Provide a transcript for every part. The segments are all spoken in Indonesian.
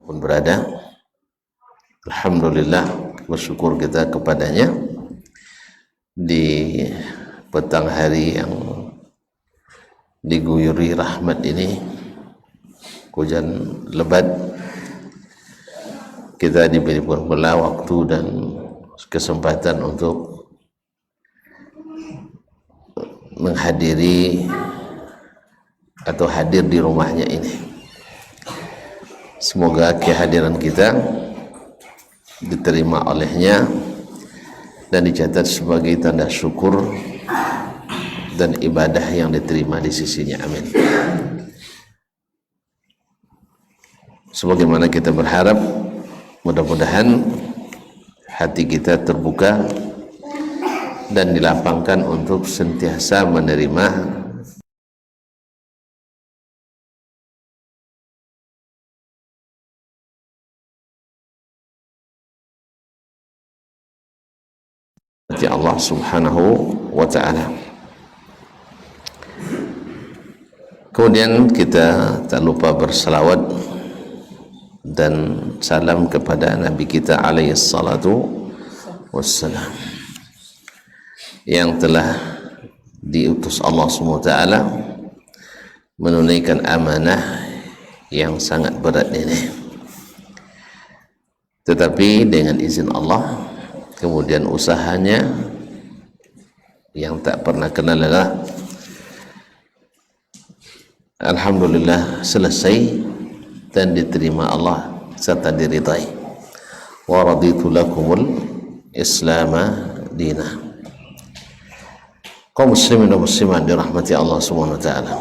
pun berada, alhamdulillah bersyukur kita kepadanya di petang hari yang diguyuri rahmat ini, hujan lebat. Kita diberi pula waktu dan kesempatan untuk menghadiri atau hadir di rumahnya ini. Semoga kehadiran kita diterima olehnya dan dicatat sebagai tanda syukur dan ibadah yang diterima di sisinya. Amin. Sebagaimana kita berharap, mudah-mudahan hati kita terbuka dan dilapangkan untuk sentiasa menerima Allah Subhanahu wa ta'ala. Kemudian kita tak lupa berselawat dan salam kepada Nabi kita alaihi salatu wassalam yang telah diutus Allah Subhanahu wa ta'ala menunaikan amanah yang sangat berat ini, tetapi dengan izin Allah kemudian usahanya yang tak pernah kenal lelah alhamdulillah selesai dan diterima Allah serta diridai. Wa raditu lakumul islama dina. Kaum muslimin dan muslimat dirahmati Allah Subhanahu wa ta'ala,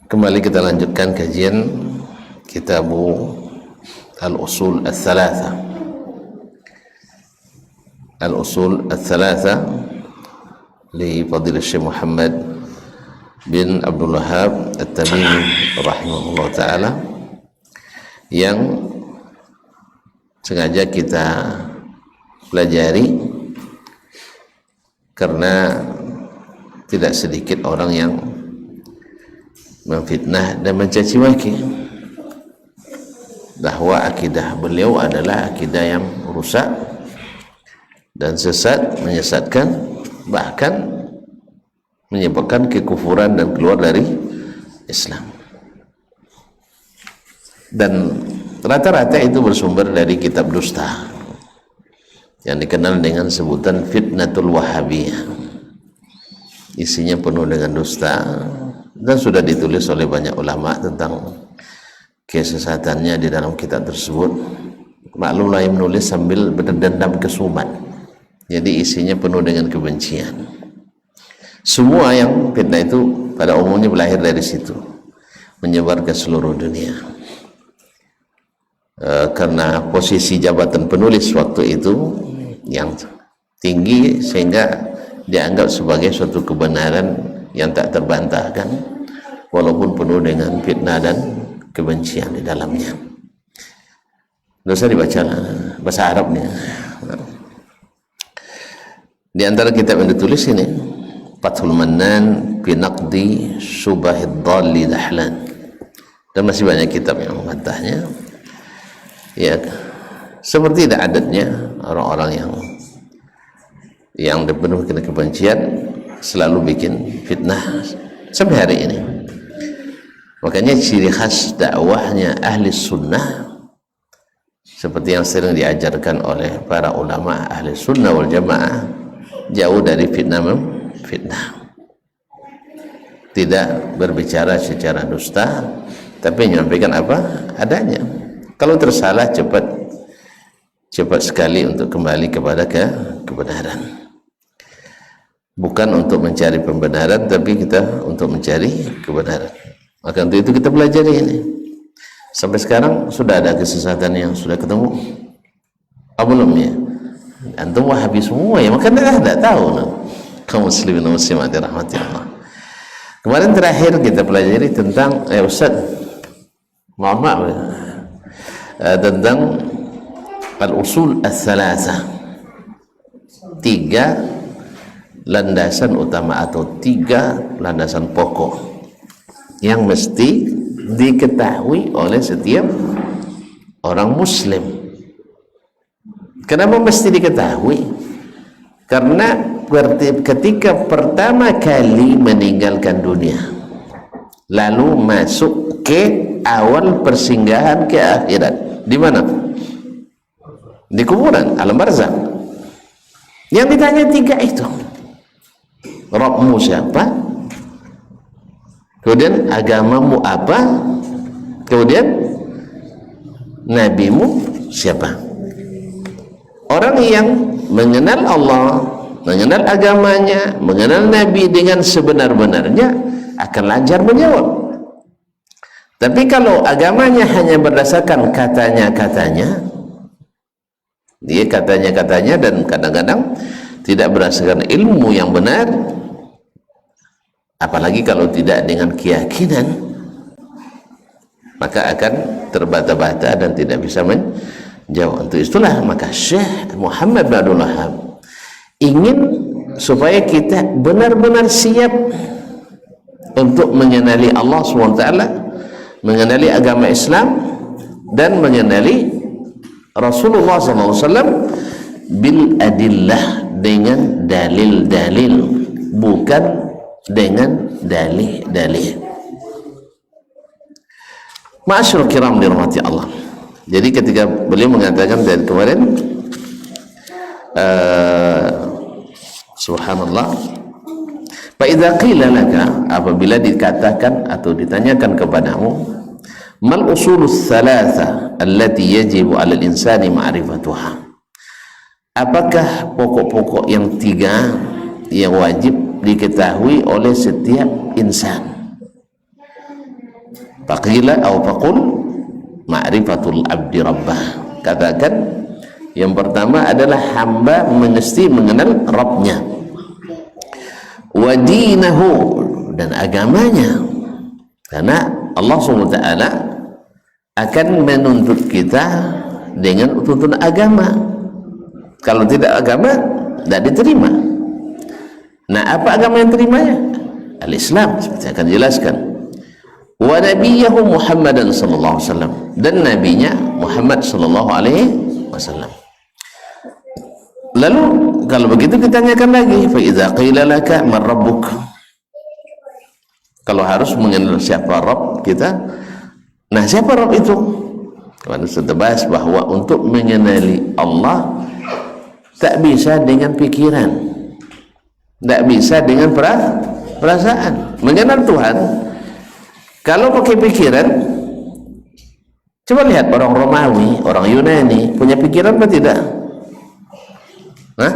kembali kita lanjutkan kajian kitab Al-Usul Al-Thalatha. Al-Usul Al-Thalatha li Fadil Syekh Muhammad bin Abdul Wahhab At-Tamimi rahimahullah ta'ala, yang sengaja kita pelajari karena tidak sedikit orang yang memfitnah dan mencaci maki bahwa akidah beliau adalah akidah yang rusak dan sesat, menyesatkan, bahkan menyebabkan kekufuran dan keluar dari Islam. Dan rata-rata itu bersumber dari kitab dusta yang dikenal dengan sebutan Fitnatul Wahhabiyah. Isinya penuh dengan dusta dan sudah ditulis oleh banyak ulama tentang kesesatannya di dalam kitab tersebut. Maklumlah yang menulis sambil berdendam kesumat, jadi isinya penuh dengan kebencian. Semua yang fitnah itu pada umumnya berlahir dari situ, menyebar ke seluruh dunia. Karena posisi jabatan penulis waktu itu yang tinggi sehingga dianggap sebagai suatu kebenaran yang tak terbantahkan walaupun penuh dengan fitnah dan kebencian di dalamnya. Tidak usah dibaca bahasa Arabnya. Di antara kitab yang ditulis ini Fathul Mannan fi Naqdi Syubahid Dhalli Dahlan, dan masih banyak kitab yang membantahnya. Ya, seperti tidak adatnya orang-orang yang dipenuhi dengan kebencian selalu bikin fitnah sampai hari ini. Makanya ciri khas dakwahnya ahli sunnah seperti yang sering diajarkan oleh para ulama ahli sunnah wal jamaah, jauh dari fitnah, tidak berbicara secara dusta, tapi menyampaikan apa adanya. Kalau tersalah cepat sekali untuk kembali kepada kebenaran, bukan untuk mencari pembenaran, tapi kita untuk mencari kebenaran. Maka untuk itu kita pelajari ini. Sampai sekarang sudah ada kesesatan yang sudah ketemu? Belum ya? Antum Wahabi semua ya, maka tidak tahu. Kaum muslimin dan muslimat dirahmati Allah. Kemarin terakhir kita pelajari tentang Ustaz, mohon maaf, tentang Al-Usul Al-Thalatha, 3 landasan utama atau 3 landasan pokok yang mesti diketahui oleh setiap orang muslim. Kenapa mesti diketahui? Karena ketika pertama kali meninggalkan dunia lalu masuk ke awal persinggahan ke akhirat, di mana? Di kuburan, alam barzakh. Yang ditanya tiga itu, Rabbmu siapa, kemudian agamamu apa, kemudian nabimu siapa. Orang yang mengenal Allah, mengenal agamanya, mengenal Nabi dengan sebenar-benarnya akan lancar menjawab. Tapi kalau agamanya hanya berdasarkan katanya-katanya, dia katanya-katanya dan kadang-kadang tidak berdasarkan ilmu yang benar, apalagi kalau tidak dengan keyakinan, maka akan terbata-bata dan tidak bisa menjawab. Untuk itulah maka Syekh Muhammad bin Abdul Wahhab ingin supaya kita benar-benar siap untuk mengenali Allah SWT, mengenali agama Islam, dan mengenali Rasulullah SAW bil adillah, dengan dalil-dalil, bukan dengan dalih-dalih. Ma'asyiral kiram dirahmati Allah. Jadi ketika beliau mengatakan dari kemarin, subhanallah, fa idza qila laka, apabila dikatakan atau ditanyakan kepadamu, mal usulus thalatha allati yajibu 'alal insani ma'rifatuha, apakah pokok-pokok yang tiga yang wajib diketahui oleh setiap insan? Faqila atau faqul ma'rifatul abdi rabbah, katakan yang pertama adalah hamba mesti mengenal Rabbnya, wa dinahu, dan agamanya, karena Allah SWT akan menuntut kita dengan tuntunan agama. Kalau tidak agama, tidak diterima. Nah, apa agama yang terimanya? Al-Islam, seperti akan dijelaskan. Wa nabiyahu Muhammadan sallallahu alaihi wasallam, dan nabinya Muhammad sallallahu alaihi wasallam. Lalu kalau begitu ditanyakan lagi, fa idza qila laka man rabbuk, kalau harus mengenal siapa Rabb kita, nah siapa Rabb itu? Kita sudah bahas bahwa untuk mengenali Allah tak bisa dengan pikiran, tak bisa dengan perasaan. Mengenal Tuhan kalau pakai pikiran, coba lihat orang Romawi, orang Yunani, punya pikiran apa tidak? Hah?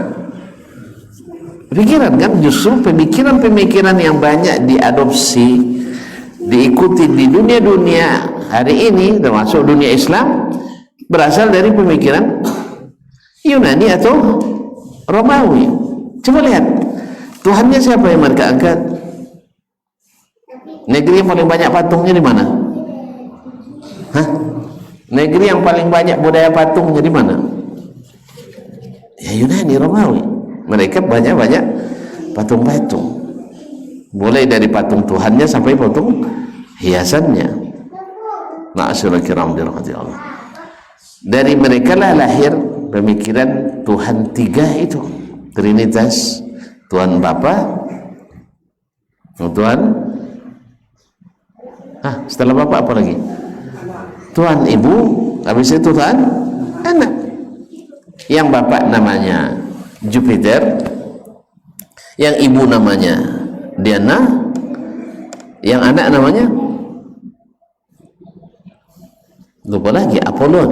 Pikiran kan? Justru pemikiran-pemikiran yang banyak diadopsi, diikuti di dunia-dunia hari ini, termasuk dunia Islam, berasal dari pemikiran Yunani atau Romawi. Coba lihat, Tuhannya siapa yang mereka angkat? Negeri yang paling banyak patungnya di mana? Hah? Negeri yang paling banyak budaya patungnya di mana? Ya Yunani, Romawi. Mereka banyak-banyak patung-patung, mulai dari patung Tuhannya sampai patung hiasannya. Ma'asyiral kiram dirahmati Allah. Dari mereka lah lahir pemikiran Tuhan tiga itu, Trinitas, Tuhan Bapa, Tuhan, setelah Bapa apa lagi? Tuhan Ibu, habis itu Tuhan Anak. Yang Bapa namanya Jupiter, yang Ibu namanya Diana, yang anak namanya lupa lagi, Apollon.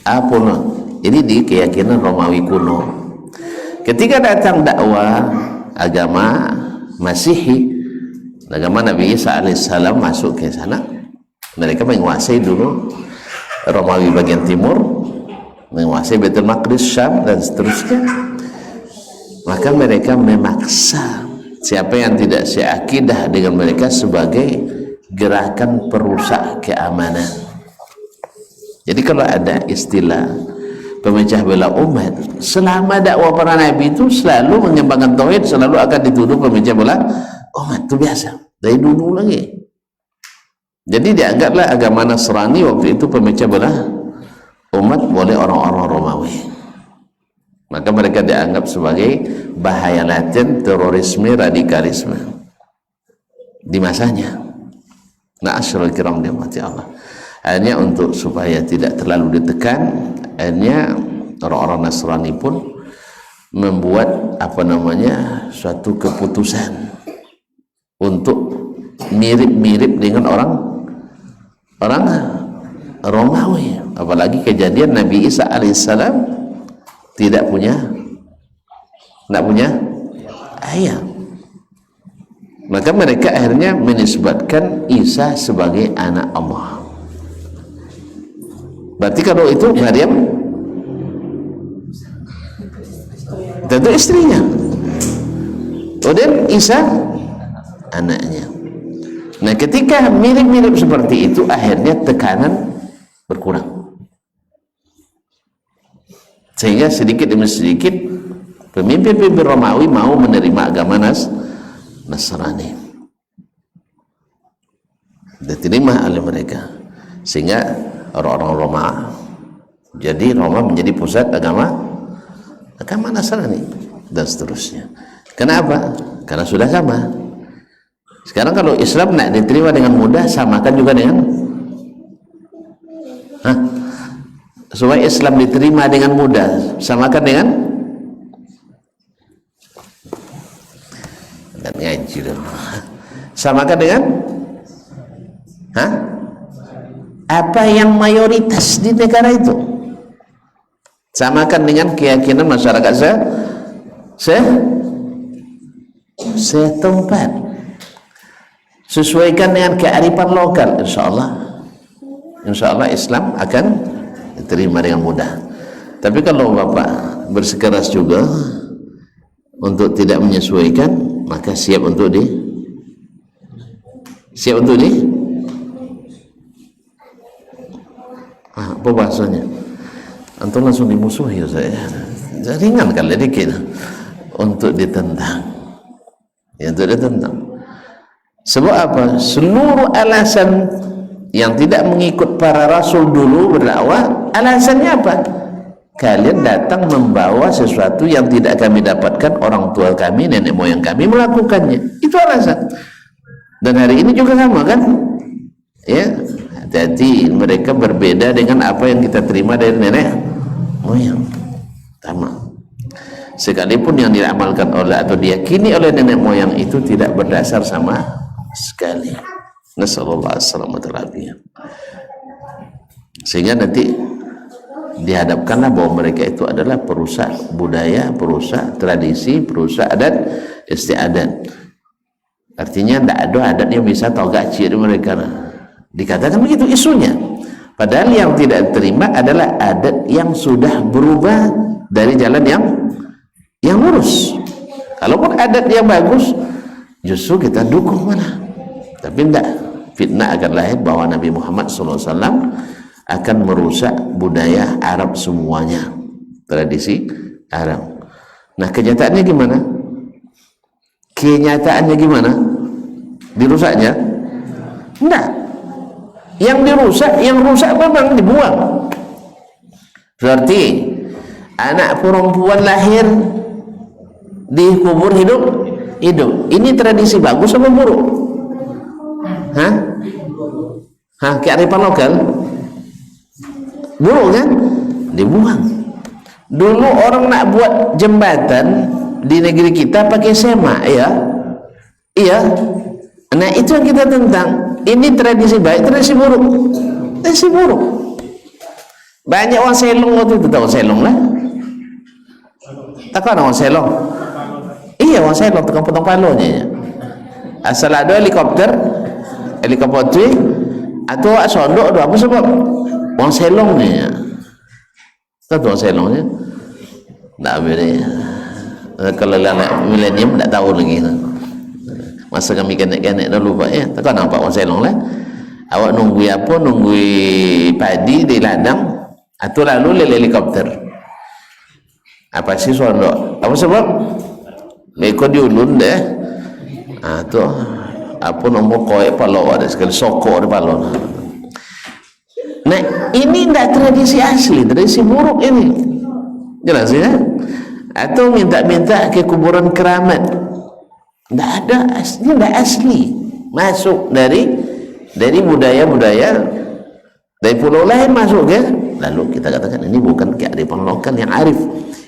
Apollon. Ini di keyakinan Romawi kuno. Ketika datang dakwah agama Masihi, agama Nabi Isa alaihissalam masuk ke sana, mereka menguasai dulu Romawi bagian timur, menguasai Baitul Maqdis, Syam, dan seterusnya. Maka mereka memaksa siapa yang tidak seakidah dengan mereka sebagai gerakan perusak keamanan. Jadi kalau ada istilah pemecah belah umat, selama dakwah para nabi itu selalu mengembangkan tauhid, selalu akan dituduh pemecah belah umat, itu biasa. dari dulu lagi. Jadi dianggaplah agama Nasrani waktu itu pemecah belah umat oleh orang-orang Romawi. Maka mereka dianggap sebagai bahaya laten terorisme, radikalisme di masanya. Nah, asyrul kiram dimati Allah. Akhirnya untuk supaya tidak terlalu ditekan, akhirnya orang-orang Nasrani pun membuat suatu keputusan untuk mirip-mirip dengan orang Romawi. Apalagi kejadian Nabi Isa alaihissalam tidak punya ayah. Maka mereka akhirnya menisbatkan Isa sebagai anak Allah. Berarti kalau itu Maryam tentu istrinya, kemudian Isa anaknya. Nah, ketika mirip-mirip seperti itu, akhirnya tekanan berkurang, sehingga sedikit demi sedikit pemimpin-pemimpin Romawi mau menerima agama Nasrani, diterima oleh mereka, sehingga orang-orang Roma, jadi Roma menjadi pusat agama Nasrani dan seterusnya. Kenapa? Karena sudah sama. Sekarang kalau Islam nak diterima dengan mudah, samakan juga dengan supaya Islam diterima dengan mudah, samakan dengan dan ngaji dong. Samakan dengan apa yang mayoritas di negara itu. Samakan dengan keyakinan masyarakat setempat. Sesuaikan dengan kearifan lokal, insya Allah Islam akan diterima dengan mudah. Tapi kalau Bapak bersikeras juga untuk tidak menyesuaikan, maka siap untuk apa bahasanya? Antum langsung dimusuhi ya saya. Ringan kali dikit untuk ditentang. Ya, untuk ditentang. Sebab apa? Seluruh alasan yang tidak mengikut para rasul dulu berdakwah, alasannya apa? Kalian datang membawa sesuatu yang tidak kami dapatkan, orang tua kami, nenek moyang kami melakukannya. Itu alasan. Dan hari ini juga sama kan? Ya, hati-hati, mereka berbeda dengan apa yang kita terima dari nenek moyang. Sama. Sekalipun yang diamalkan oleh atau diyakini oleh nenek moyang itu tidak berdasar sama sekali. Nasallallahu alaihi. Sehingga nanti dihadapkanlah bahwa mereka itu adalah perusak budaya, perusak tradisi, perusak adat istiadat. Artinya tidak ada adat yang bisa togak ciri mereka. Dikatakan begitu isunya. Padahal yang tidak diterima adalah adat yang sudah berubah dari jalan yang lurus. Kalaupun adat yang bagus, justru kita dukung mana. Tapi tidak, fitnah akan lahir bahwa Nabi Muhammad SAW akan merusak budaya Arab semuanya, tradisi Arab. Nah, kenyataannya gimana? Kenyataannya gimana? Dirusaknya? Enggak. Yang rusak memang dibuang. Berarti anak perempuan lahir dikubur hidup. Ini tradisi bagus apa buruk? Kearifan lokal buruk kan? Dibuang. Dulu orang nak buat jembatan di negeri kita pakai sema, iya. Nah, itu yang kita tentang. Ini tradisi baik, tradisi buruk. Tradisi buruk. Banyak orang selong waktu itu, tahu selong lah. Tak kan orang selong? Iya, orang selong tukang potong palonya. Asal ada helikopter atau sondok atau apa sebab orang selong ni tahu orang selongnya tak boleh. Kalau anak milenium tak tahu lagi masa kami kenek-kenek dah lupa tak nampak orang selong lah. Awak nunggu padi di ladang atau lalu helikopter apa sih sondok apa sebab mereka diulun deh tu apa nombor koek palo ada sekali sokok di palo. Nah ini tidak tradisi asli, tradisi buruk ini, jelas ya. Atau minta-minta ke kuburan keramat, tidak ada, asli tidak asli, masuk dari budaya-budaya dari pulau lain masuk ya. Lalu kita katakan ini bukan kearifan lokal yang arif,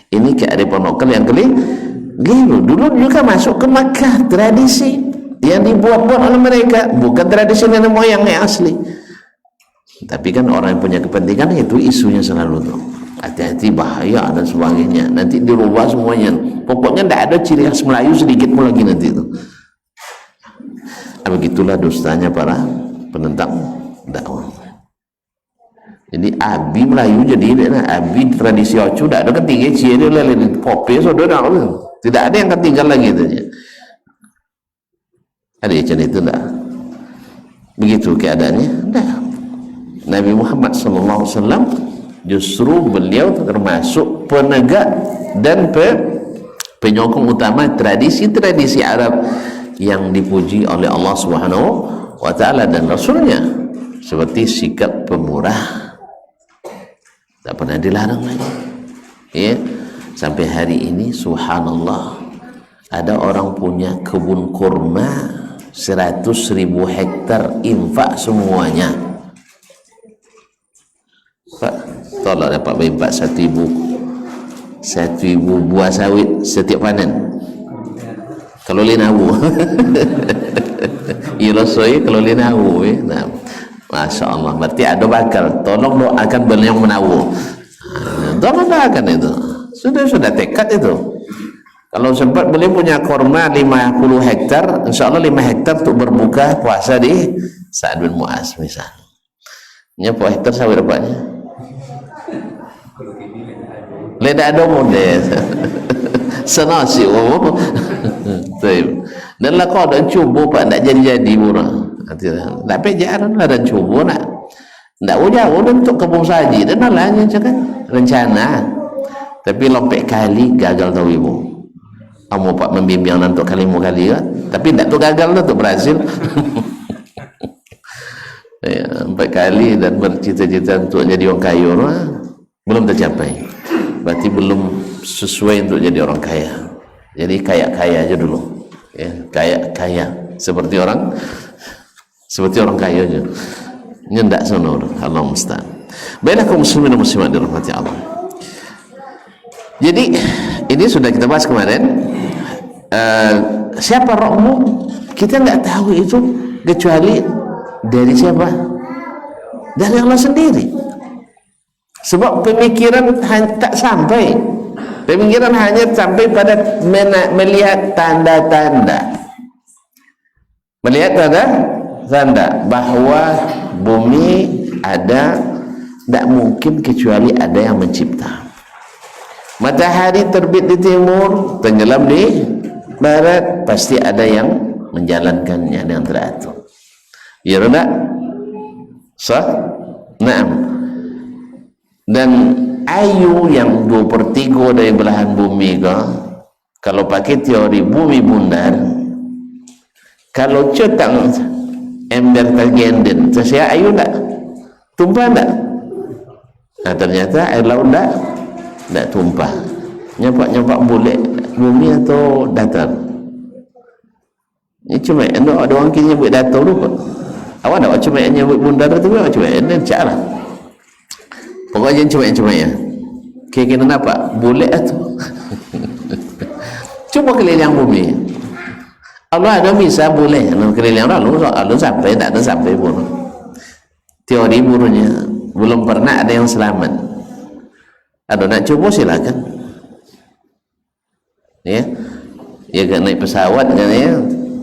ini kearifan lokal yang keliru. Dulu juga masuk ke Makkah, tradisi yang dibuat-buat oleh mereka, bukan tradisi nenek moyang yang asli. Tapi kan orang yang punya kepentingan itu isunya selalu tuh, hati-hati bahaya dan sebagainya, nanti dirubah semuanya, pokoknya tidak ada ciri khas Melayu sedikit pun lagi nanti itu. Begitulah dustanya para penentang dakwah. Jadi abi Melayu jadi abi tradisi ocu tidak ada ketiga ciri lele kopi saudara, tidak ada yang ketinggal lagi itu. Ada yang itu enggak begitu keadaannya. Enggak. Nabi Muhammad SAW justru beliau termasuk penegak dan penyokong utama tradisi-tradisi Arab yang dipuji oleh Allah Subhanahu wa Ta'ala dan Rasulnya, seperti sikap pemurah, tak pernah dilarang lagi ya. Sampai hari ini subhanallah ada orang punya kebun kurma 100.000 hektar, infak semuanya. Pak, tolong dapat berinfak 1.000 buah sawit setiap panen. Kalau linawu ilosoi kalau linawu nah, Masya Allah, berarti ada bakal. Tolong doakan beliau yang menawu, tolong doakan itu. Sudah tekad itu. Kalau sempat beliau punya korma 50 hektar, insya Allah 5 hektar untuk berbuka puasa di Sa'ad bin Mu'az misalnya. Berapa hektar sawit dapatnya? Leda ada model senasi dan lah kau dah cuba pak nak jadi murah tapi jarang lah dan cuba nak tak jauh untuk kebun saji dan lainnya cakap rencana, tapi lompek kali gagal tahu ibu. Kamu pak membimbing untuk kalimu kali ya, tapi tak tu gagal lah, tu berhasil. Ya, 4 kali dan bercita-cita untuk jadi orang kaya belum tercapai, berarti belum sesuai untuk jadi orang kaya. Jadi kaya-kaya aja dulu ya, kaya seperti orang kaya aja, nyendak sonor. Allah musta'an. Baiklah kaum muslimin dan muslimat dirahmati Allah. Jadi ini sudah kita bahas kemarin. Siapa rohmu kita nggak tahu itu kecuali dari siapa? Dari Allah sendiri. Sebab pemikiran tak sampai, pemikiran hanya sampai pada melihat tanda-tanda, bahwa bumi ada, tak mungkin kecuali ada yang mencipta. Matahari terbit di timur, tenggelam di barat, pasti ada yang menjalankannya dengan teratur. Ya tak? Sah? Naam. Dan ayu yang 2/3 dari belahan bumi kalau pakai teori bumi bundar, kalau cetang ember tergenden, saya ayu tak? Tumpah tak? Nah ternyata air laut tak tumpah. Nyampak boleh bumi atau datar. Ini cuma ada orang kini buat datar dulu. Awak nak cuma nyebut bundar tu, awak cuma ini cara. Pokoknya cuma ya. Kira-kira apa? Boleh atau? Cuba keliling bumi. Allah ada bisa boleh keliling lalu sampai tak ada sampai pun. Teori burunya belum pernah ada yang selamat. Ada nak cuba silakan. Ya, kan naik pesawat kan ya,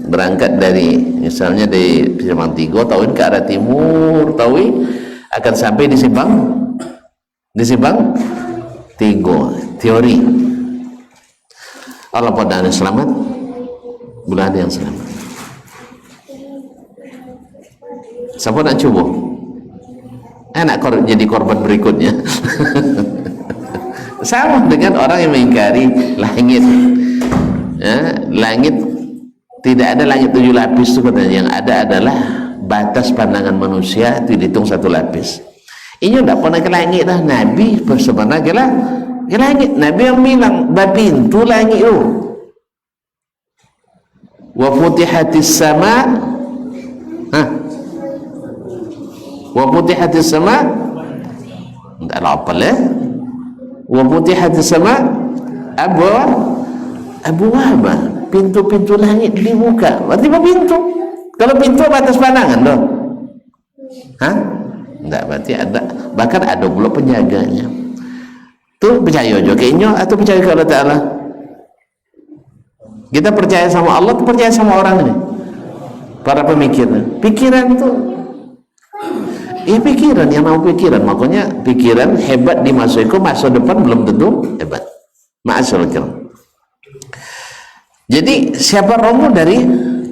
berangkat dari misalnya dari Simpang 3 tahun ke arah timur, tahu akan sampai di Simpang 3. Teori Allah pada ada yang selamat, bulan ada yang selamat. Siapa nak cuba? Nak jadi korban berikutnya. Sama dengan orang yang mengingkari langit. Ya, langit Tidak ada langit 7 lapis itu katanya. Yang ada adalah batas pandangan manusia, itu dihitung 1 lapis. Ini tidak pernah ke langit dah. Nabi sebenarnya ke langit. Nabi yang bilang pintu langit itu. Wa futihatis sama, wa futihatis sama, tidak apa lah. Wa futihatis sama abwaaba, pintu-pintu langit dibuka. Berarti apa pintu? Kalau pintu batas pandangan doh. Enggak, berarti ada, bahkan ada pula penjaganya. Tuh percaya juga kayaknya atau percaya ke Allah Ta'ala? Kita percaya sama Allah atau percaya sama orang ini? Para pemikir. Pikiran tuh pikiran, yang mau pikiran. Makanya pikiran hebat di masa itu, masa depan belum tentu hebat. Ma'asyarul kiram. Jadi siapa romo dari,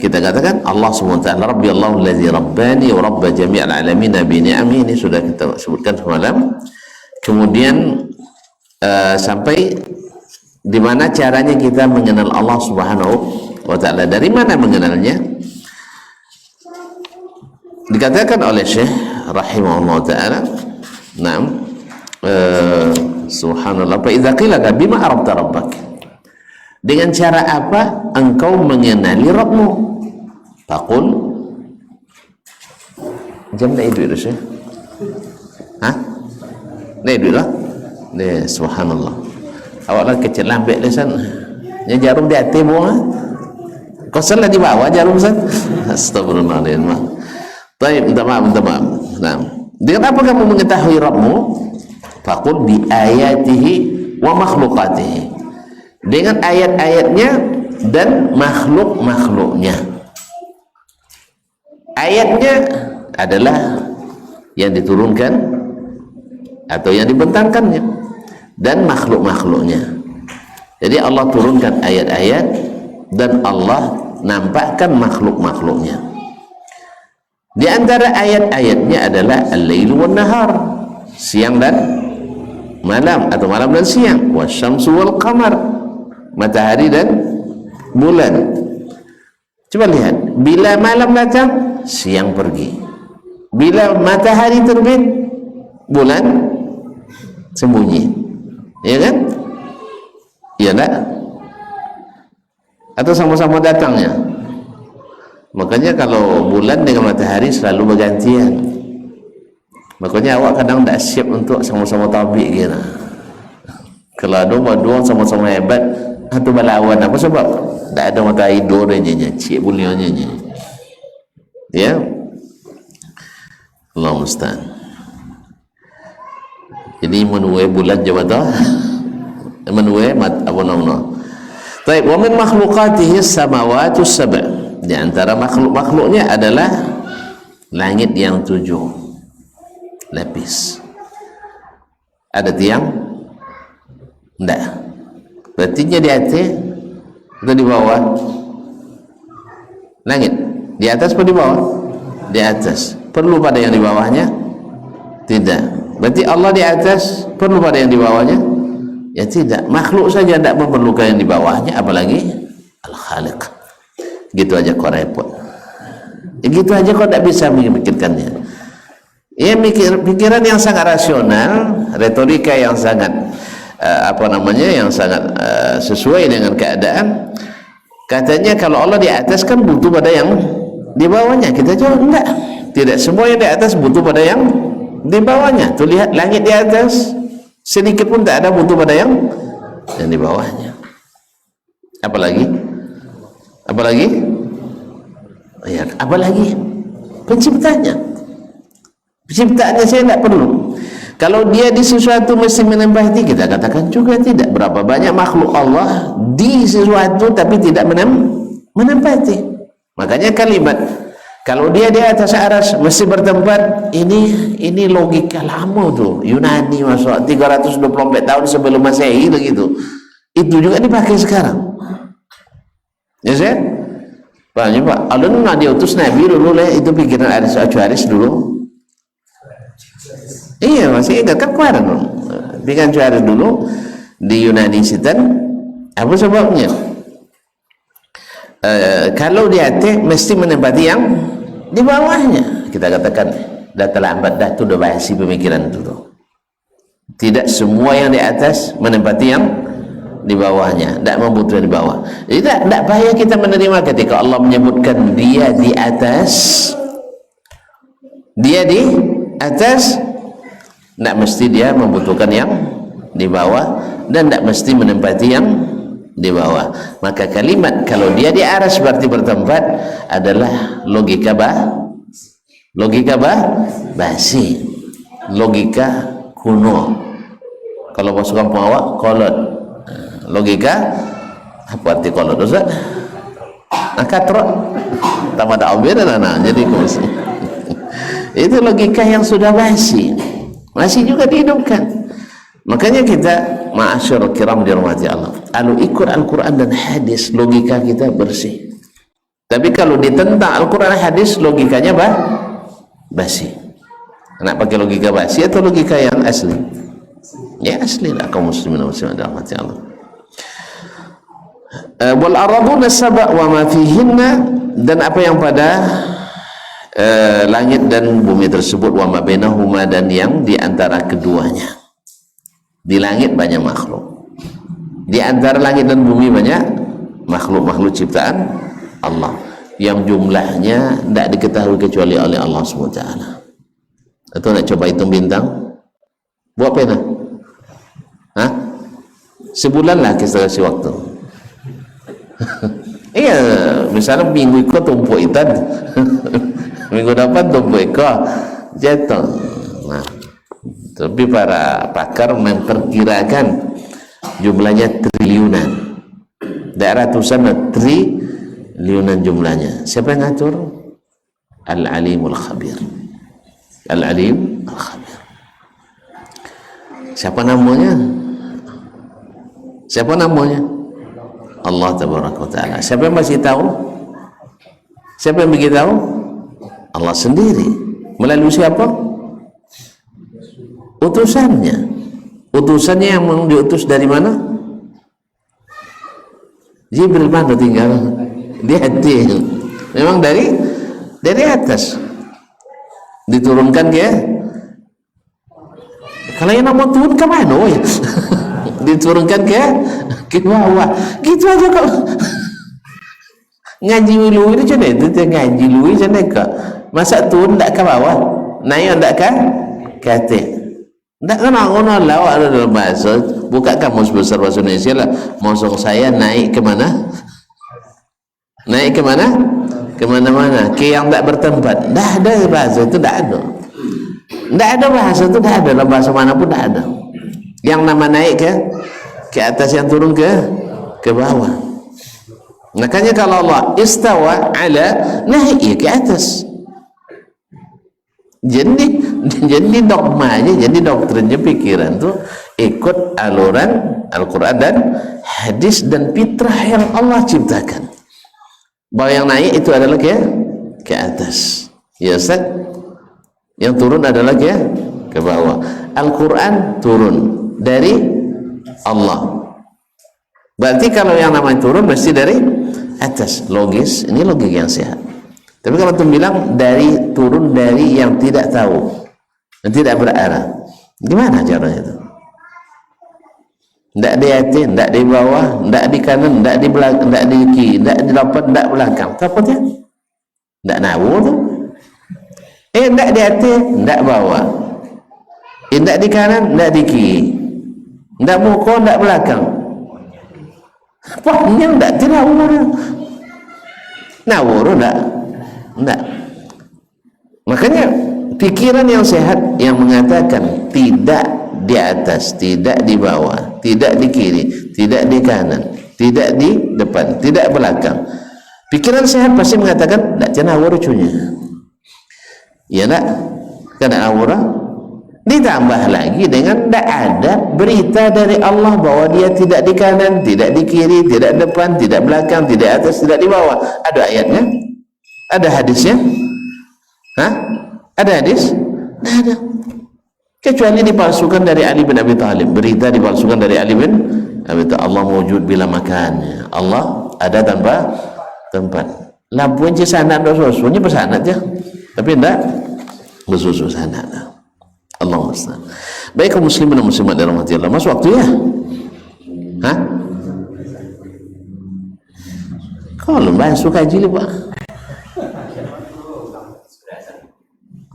kita katakan Allah SWT, Rabbi Allahu alladzi rabbani wa rabba jami'al alamin bi ni'ami. Ini sudah kita sebutkan semalam. Kemudian sampai di mana caranya kita mengenal Allah Subhanahu wa Ta'ala. Dari mana mengenalnya? Dikatakan oleh Syekh rahimahullah ta'ala, naam, subhanallah, fa idza qila bima arabta rabbak, dengan cara apa engkau mengenali Rabbmu? Faqul, jam dah itu Syekh. Dah itu lah. Dah, subhanallah. Awaklah kecil lambek lesan. Yang jarum di hati buang. Kau salah di bawah jarum Ustaz. Astagfirullahaladzim. Baik, minta maaf. Nah, dengan apa kamu mengetahui Rabbmu? Faqul bi ayatihi wa makhluqatihi, dengan ayat-ayatnya dan makhluk-makhluknya. Ayatnya adalah yang diturunkan atau yang dibentangkannya, dan makhluk-makhluknya. Jadi Allah turunkan ayat-ayat dan Allah nampakkan makhluk-makhluknya. Di antara ayat-ayatnya adalah al-lail wan nahar, siang dan malam atau malam dan siang, wasyamsu wal qamar, matahari dan bulan. Coba lihat, bila malam datang, siang pergi. Bila matahari terbit, bulan sembunyi. Ya kan? Iya enggak? Atau sama-sama datangnya? Makanya kalau bulan dengan matahari selalu bergantian. Makanya awak kadang tak siap untuk sama-sama tabik gitu. Kalau ada dua sama-sama hebat, atau berlawan, apa sebab? Tak ada matahari dua aja, cik bulianya je. Ya. Allah musta'an. Jadi menue bulan je betul. Menue apa nama? Baik, wa min makhluqatihi as-samawatus sab'. Di antara makhluk-makhluknya adalah langit yang 7 lapis. Ada tiang? Tidak. Berarti di atas atau di bawah? Langit di atas atau di bawah? Di atas. Perlu pada yang di bawahnya? Tidak. Berarti Allah di atas, perlu pada yang di bawahnya? Ya tidak. Makhluk saja tidak memerlukan yang di bawahnya, apalagi Al-Khaliq. Gitu aja kok repot. Ya gitu aja kok tidak bisa memikirkannya. Ya pikiran yang sangat rasional, retorika yang sangat yang sangat sesuai dengan keadaan. Katanya kalau Allah di atas kan butuh pada yang di bawahnya. Kita jawab enggak. Tidak semua yang di atas butuh pada yang di bawahnya. Tuh lihat langit di atas, sedikit pun tak ada butuh pada yang di bawahnya. Apalagi? Ya, apalagi penciptanya. Penciptaannya saya tidak perlu. Kalau dia di sesuatu mesti menempati, kita katakan juga tidak. Berapa banyak makhluk Allah di sesuatu tapi tidak menempati. Makanya kalimat kalau dia di atas aras mesti bertempat, ini logika lama tuh, Yunani masuk 324 tahun sebelum Masehi begitu. Itu juga dipakai sekarang. Ya saya? Pak, Allah nggak diutus Nabi dulu lah, itu pikiran Aris dulu. Iya, masih ingat kan kemarin pikiran Aris dulu di Yunani Sitan. Apa sebabnya? Kalau di atas mesti menempati yang di bawahnya. Kita katakan dah terlambat dah, tu dah basi pemikiran tu. Tidak semua yang di atas menempati yang di bawahnya, tak membutuhkan di bawah. Jadi tak payah kita menerima ketika Allah menyebutkan dia di atas, dia di atas, tak mesti dia membutuhkan yang di bawah dan tak mesti menempati yang di bawah. Maka kalimat kalau dia di aras berarti bertempat adalah logika basi, logika kuno. Kalau masuk kampung awak kolot, logika apa arti kolot Ustaz? Katrok tambah tak obir nah jadi kursi. Itu logika yang sudah basi, masih juga dihidupkan. Makanya kita ma'asyarul kiram dirahmati Allah, kalau ikut Al-Quran dan hadis logika kita bersih. Tapi kalau ditentang Al-Quran dan hadis logikanya basi. Nak pakai logika basi atau logika yang asli? Ya asli lah kaum muslimin muslimat dirahmati Allah. Wal araduna sab'a wa ma fihinna, dan apa yang pada langit dan bumi tersebut, wa ma bainahuma, dan yang di antara keduanya. Di langit banyak makhluk, di antara langit dan bumi banyak makhluk-makhluk ciptaan Allah yang jumlahnya tidak diketahui kecuali oleh Allah SWT. Atau nak coba hitung bintang? Buat pena? Sebulan lah kita kasih waktu. Iya, misalnya minggu ikut tumpuk ikan, minggu depan tumpuk ekor jatuh. Nah, tapi para pakar memperkirakan jumlahnya triliunan, ratusan triliunan jumlahnya. Siapa yang ngatur? Al-Alimul Khabir. Al-Alim Al-Khabir. Siapa namanya? Siapa namanya? Allah Tabaraka wa Ta'ala. Siapa yang masih tahu? Siapa yang beritahu? Allah sendiri. Melalui siapa? Utusannya. Utusannya yang diutus dari mana? Jibril mana tinggal? Di hati. Memang dari atas diturunkan ke, kalau yang nak turun ke mana ya? Diturunkan ke bawah gitu aja kok. Ngaji dulu ni macam mana tu, ngaji dulu macam mana kok, masa turun tak ke bawah, naik tak ke atas, tak kena ngono lah. Awak ada dalam bahasa, buka kamus besar bahasa Indonesia lah. Maksud saya naik ke mana? Naik ke mana? Kemana-mana, ke yang tak bertempat. Dah ada bahasa itu, tak ada. Tak ada bahasa itu, tak ada. Dalam bahasa mana pun tak ada. Yang nama naik ke atas, yang turun ke bawah. Makanya kalau Allah istawa ala, naik ke atas. Jadi dogmanya, jadi doktrinnya, pikiran tu ikut aluran Al-Quran dan hadis dan fitrah yang Allah ciptakan. Bahwa yang naik itu adalah ke atas, ya Ustaz. Yang turun adalah ke bawah. Al-Quran turun dari Allah, berarti kalau yang namanya turun mesti dari atas. Logis, ini logik yang sehat. Tapi kalau tu bilang turun dari yang tidak tahu dan tidak berarah, gimana caranya itu? Tidak di atas, tidak di bawah, tidak di kanan, tidak di belakang, tidak di kiri, tidak di depan, tidak belakang. Apa dia? Tidak nawu tu. Tidak di atas, tidak bawah. Tidak di kanan, tidak di kiri. Tidak muka, tidak belakang. Pokoknya tidak nawu. Nawu tidak. Tidak. Makanya pikiran yang sehat yang mengatakan tidak di atas, tidak di bawah, tidak di kiri, tidak di kanan, tidak di depan, tidak belakang. Pikiran sehat pasti mengatakan tak jangan awur cunya. Ya tak? Karena awur. Ditambah lagi dengan tak ada berita dari Allah bahwa dia tidak di kanan, tidak di kiri, tidak depan, tidak belakang, tidak atas, tidak di bawah. Ada ayatnya? Ada hadisnya? Ada hadis? Tidak ada. Kecuali dipalsukan dari Ali bin Abi Thalib. Berita dipalsukan dari Ali bin Abi Thalib. Allah wujud bila makannya. Allah ada tanpa tempat. Labuan je sanad dah susunya bersanad je. Tapi enggak bersusu sanad. Allahu musta'an. Baik kaum muslimin dan muslimat dirahmati Allah. Masuk waktu ya? Hah? Kalau mbak suka kaji Pak.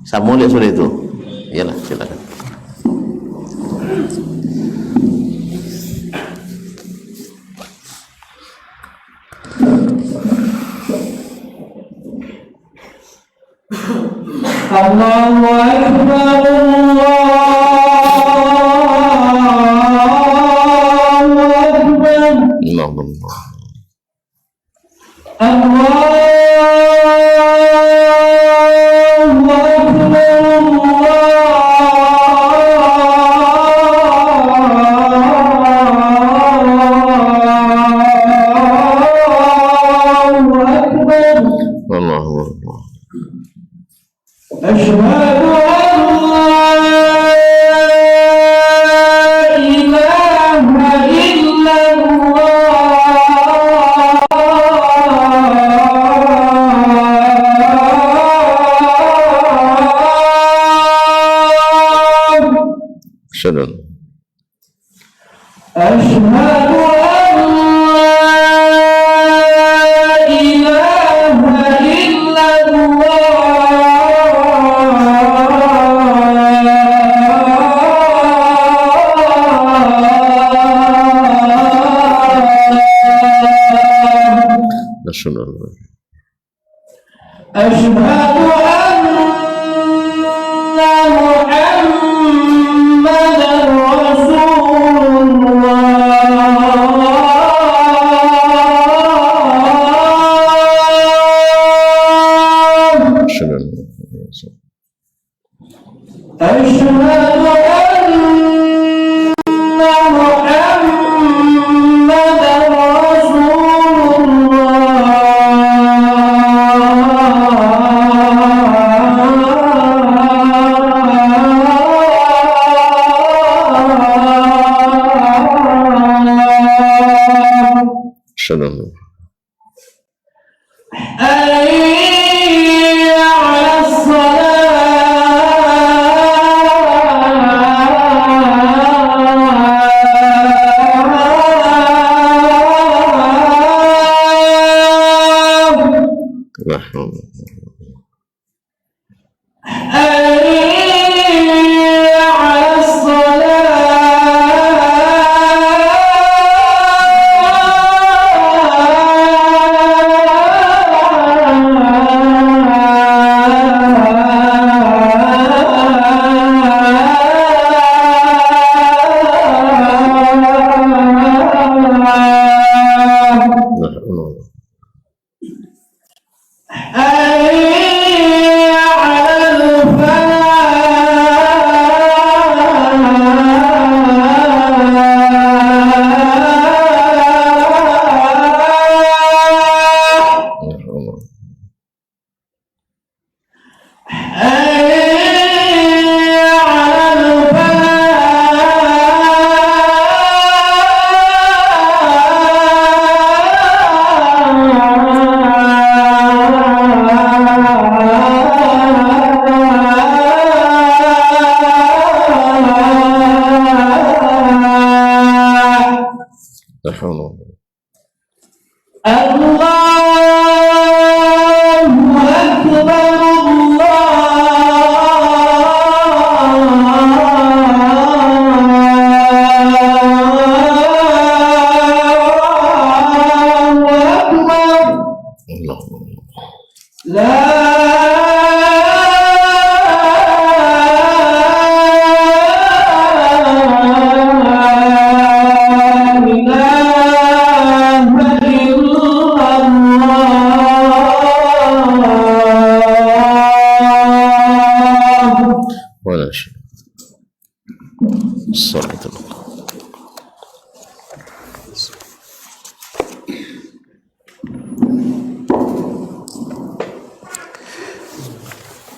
Sama lihat sudah itu. Iyalah, silakan. Allahu Akbar, Allahu Akbar,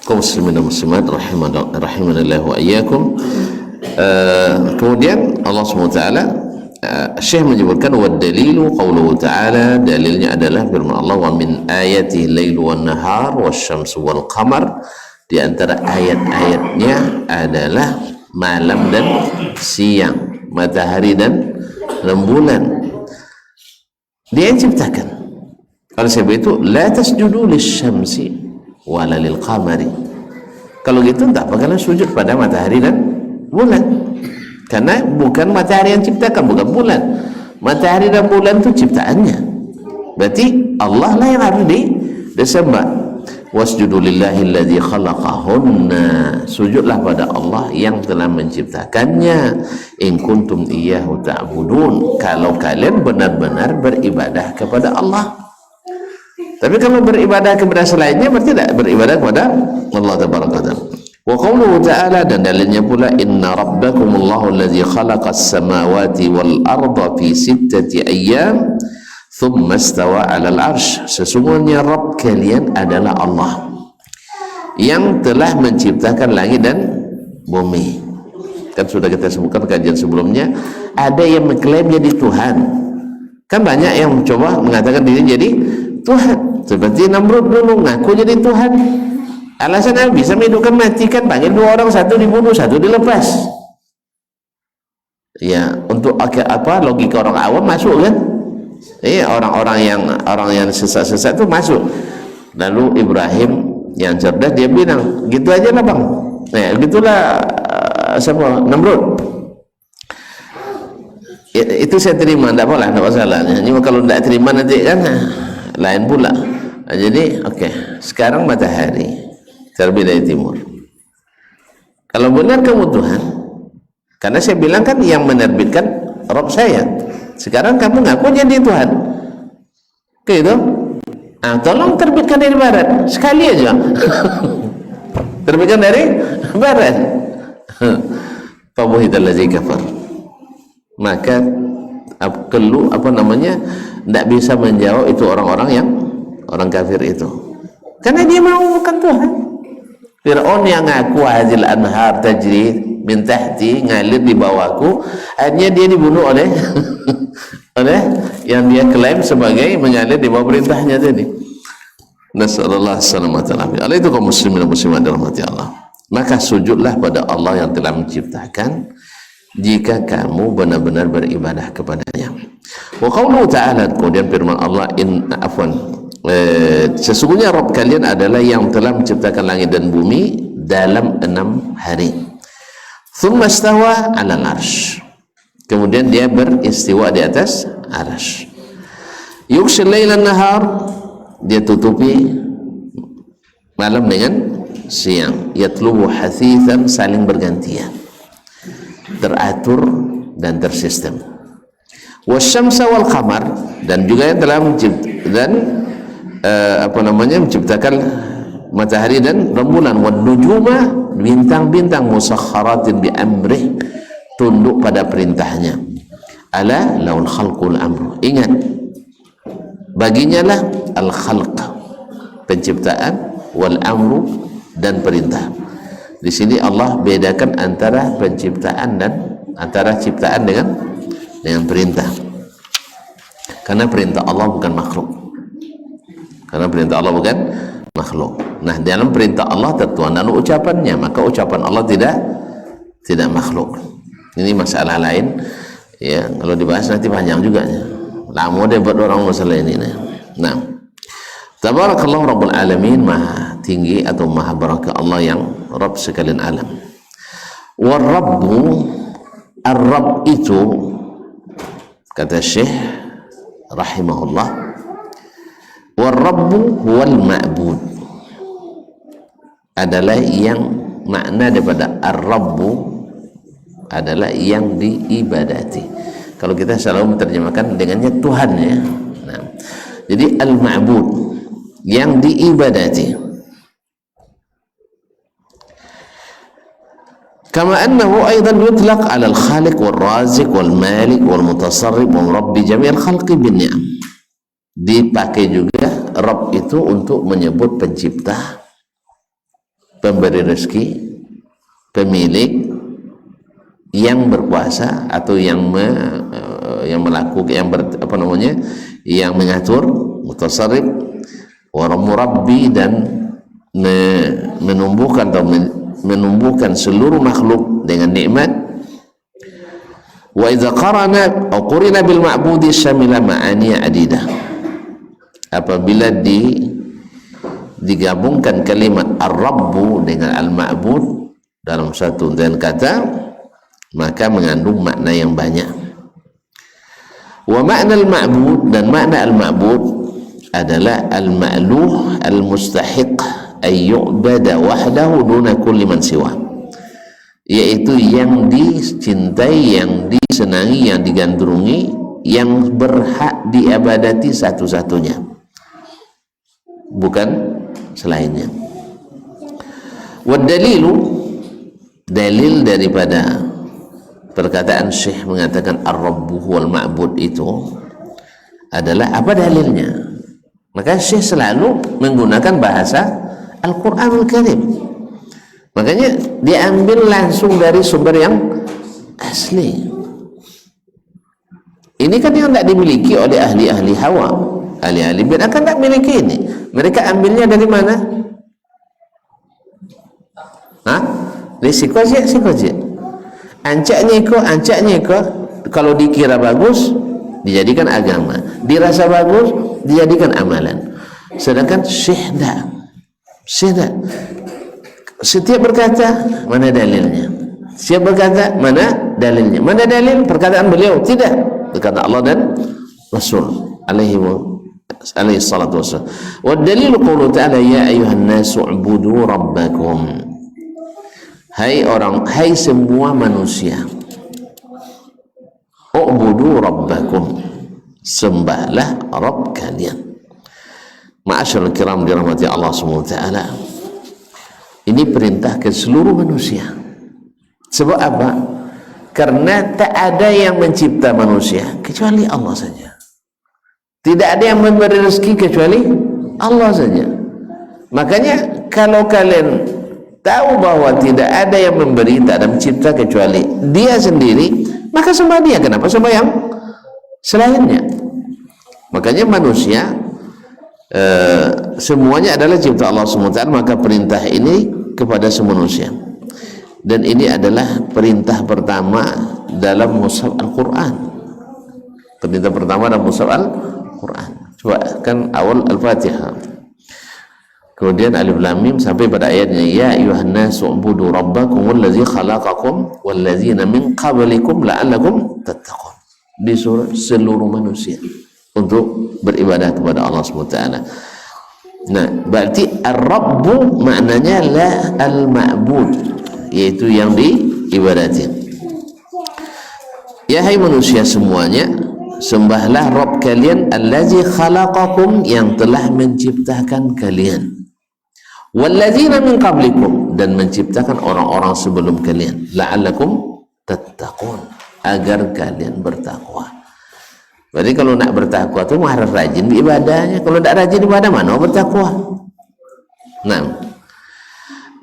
kaum muslimin dan muslimat rahimanallahu wa iyyakum. Kemudian Allah SWT Syekh menyebutkan wa dalilu qauluhu ta'ala, dalilnya adalah firman Allah wa min ayati lailu wan nahar wasyamsu wal qamar, di antara ayat-ayatnya adalah malam dan siang, matahari dan rembulan. Dia yang ciptakan. Oleh sebab itu la tasjudu lisyamsi wala lil qamari. Kalau gitu tak bakalan sujud pada matahari dan bulan, karena bukan matahari yang ciptakan, bukan bulan. Matahari dan bulan itu ciptaannya. Berarti Allah lah yang harus disembah. Wasjudu lillahi alladzi khalaqahunna, sujudlah pada Allah yang telah menciptakannya. In kuntum iyyahu ta'budun, kalau kalian benar-benar beribadah kepada Allah. Tapi kalau beribadah kepada selainnya berarti tidak beribadah kepada Allah tabaraka wa taala. Wa qauluhu ta'ala, dan dalilnya pula, inna rabbakumullahu alladzi khalaqas samawati wal arda fi sittati ayyam thumma istawa 'alal 'arsy, sesungguhnya Rabb kalian adalah Allah yang telah menciptakan langit dan bumi. Kan sudah kita sebutkan kajian sebelumnya, ada yang mengklaim jadi Tuhan. Kan banyak yang mencoba mengatakan diri jadi Tuhan, seperti Namrud dulu ngaku jadi Tuhan. Alasannya bisa menghidupkan mati, kan panggil dua orang, satu dibunuh, satu dilepas. Ya, untuk apa logika orang awam masuk kan? Iya, orang yang sesat-sesat itu masuk. Lalu Ibrahim yang cerdas dia bilang, gitu aja lah bang. Nah, gitulah siapa? Namrud. Itu saya terima, tidak apa-apa, tidak masalah. Cuma kalau tidak terima nanti kan lain pula. Nah, jadi oke, sekarang matahari terbit dari timur. Kalau benar kamu Tuhan, karena saya bilang kan yang menerbitkan Rabb saya, sekarang kamu ngaku jadi Tuhan, gitu. Tolong terbitkan dari barat sekali aja. Terbitkan dari barat. Fabuhital ladzi kafar, maka tidak bisa menjawab itu orang-orang yang orang kafir itu, karena dia mau bukan Tuhan. Fir'aun yang ngaku hadil anhar tajri min tahti, ngalir di bawahku, akhirnya dia dibunuh oleh yang dia klaim sebagai mengalir di bawah perintahnya tadi. Nasallallahu alaihi wasallam. Itu kaum muslimin dan muslimat dirahmati Allah. Maka sujudlah pada Allah yang telah menciptakan, jika kamu benar-benar beribadah kepadanya. Wa qauluhu ta'ala, kemudian firman Allah, sesungguhnya Rabb kalian adalah yang telah menciptakan langit dan bumi dalam 6 hari. Thumma istawa 'alal 'arsy, kemudian dia beristiwa di atas arsy. Yughshil laila nahar, dia tutupi malam dengan siang. Yatlubu hathithan, saling bergantian, teratur dan tersistem. Wasyamsa wal qamar, dan juga yang telah menciptakan matahari dan rembulan. Wan nujuma, bintang-bintang, musakhkharatin bi amrih, tunduk pada perintahnya. Ala laul khalqul amr, ingat baginya lah al khalq, penciptaan, wal amru, dan perintah. Di sini Allah bedakan antara penciptaan dan antara ciptaan dengan perintah, karena perintah Allah bukan makhluk. Nah, dalam perintah Allah tertuang dalam ucapannya, maka ucapan Allah tidak makhluk. Ini masalah lain ya, kalau dibahas nanti panjang juga ya. Lama deh buat orang masalah ini. Nah, tabarakallah rabbul alamin, maha tinggi atau maha barakah Allah yang Rabb sekalian alam. War-rabbu, ar-rabb itu, kata Syekh rahimahullah, war-rabbu huwal ma'bud, adalah yang makna daripada ar-rabbu adalah yang diibadati. Kalau kita selalu menerjemahkan dengannya Tuhan ya. Nah, jadi al-ma'bud, yang diibadati. Kama annahu aidan yutlaq 'ala al-khaliq wal-raziq wal-malik wal-mutasarrif wa rabbi jami'il khalqi bin ni'am. Dipakai juga Rabb itu untuk menyebut pencipta, pemberi rezeki, pemilik, yang berkuasa atau yang yang melakukan yang mengatur, mutasarrif, wa murabbi, dan menumbuhkan atau menumbuhkan seluruh makhluk dengan nikmat. Wa idza qarana atau qurina bil ma'budi syamila ma'ani adidah. Apabila digabungkan kalimat ar-rabbu dengan al-ma'bud dalam satu dan kata, maka mengandung makna yang banyak. Wa makna al-ma'bud, dan makna al-ma'bud adalah al-ma'luh al-mustahiq ay yu'bada wahdahu duna kulli man siwa, yaitu yang dicintai, yang disenangi, yang digandrungi, yang berhak diibadati satu-satunya, bukan selainnya. Wad dalilu, dalil daripada perkataan Syekh mengatakan ar-rabbu wal ma'bud itu adalah apa dalilnya? Maka Syekh selalu menggunakan bahasa Al-Qur'anul Karim. Makanya diambil langsung dari sumber yang asli. Ini kan yang tidak dimiliki oleh ahli-ahli hawa, ahli-ahli bid'ah kan tidak memiliki ini. Mereka ambilnya dari mana? Dari sikoje. Ancaknya ko, kalau dikira bagus dijadikan agama, dirasa bagus dijadikan amalan. Sedangkan Syekh tidak. Setiap berkata mana dalilnya, setiap berkata mana dalilnya, mana dalil perkataan beliau, tidak berkata Allah dan Rasul alaihi salatu wassalam. Wa dalilu qawlu ta'ala ya ayuhan nasu ubudu rabbakum, hai semua manusia, ubudu rabbakum, sembahlah Rabb kalian. Ma'asyarul kiram dirahmati Allah SWT, ini perintah ke seluruh manusia. Sebab apa? Karena tak ada yang mencipta manusia kecuali Allah saja. Tidak ada yang memberi rezeki kecuali Allah saja. Makanya kalau kalian tahu bahwa tidak ada yang memberi, tak ada mencipta kecuali Dia sendiri, maka sembah Dia. Kenapa sembah yang selainnya? Makanya manusia semuanya adalah cipta Allah SWT. Maka perintah ini kepada semua manusia, dan ini adalah perintah pertama dalam mushaf Al-Quran. Perintah pertama dalam mushaf Al-Quran, coba kan awal Al-Fatihah, kemudian Alif Lam Mim sampai pada ayatnya ya ayuhan nasu ubudu rabbakum wallazi khalaqakum wallazina min qablikum la'allakum tattaqun. Disuruh seluruh manusia untuk beribadah kepada Allah SWT. Nah, berarti ar-rabbu maknanya la al-ma'bud, yaitu yang diibadati. Ya hai manusia semuanya, sembahlah Rabb kalian allazi khalaqakum, yang telah menciptakan kalian, wallazina min qablikum, dan menciptakan orang-orang sebelum kalian, la'allakum tattaqun, agar kalian bertakwa. Berarti kalau nak bertakwa itu harus rajin ibadahnya. Kalau tidak rajin ibadah, mana bertakwa? Nah,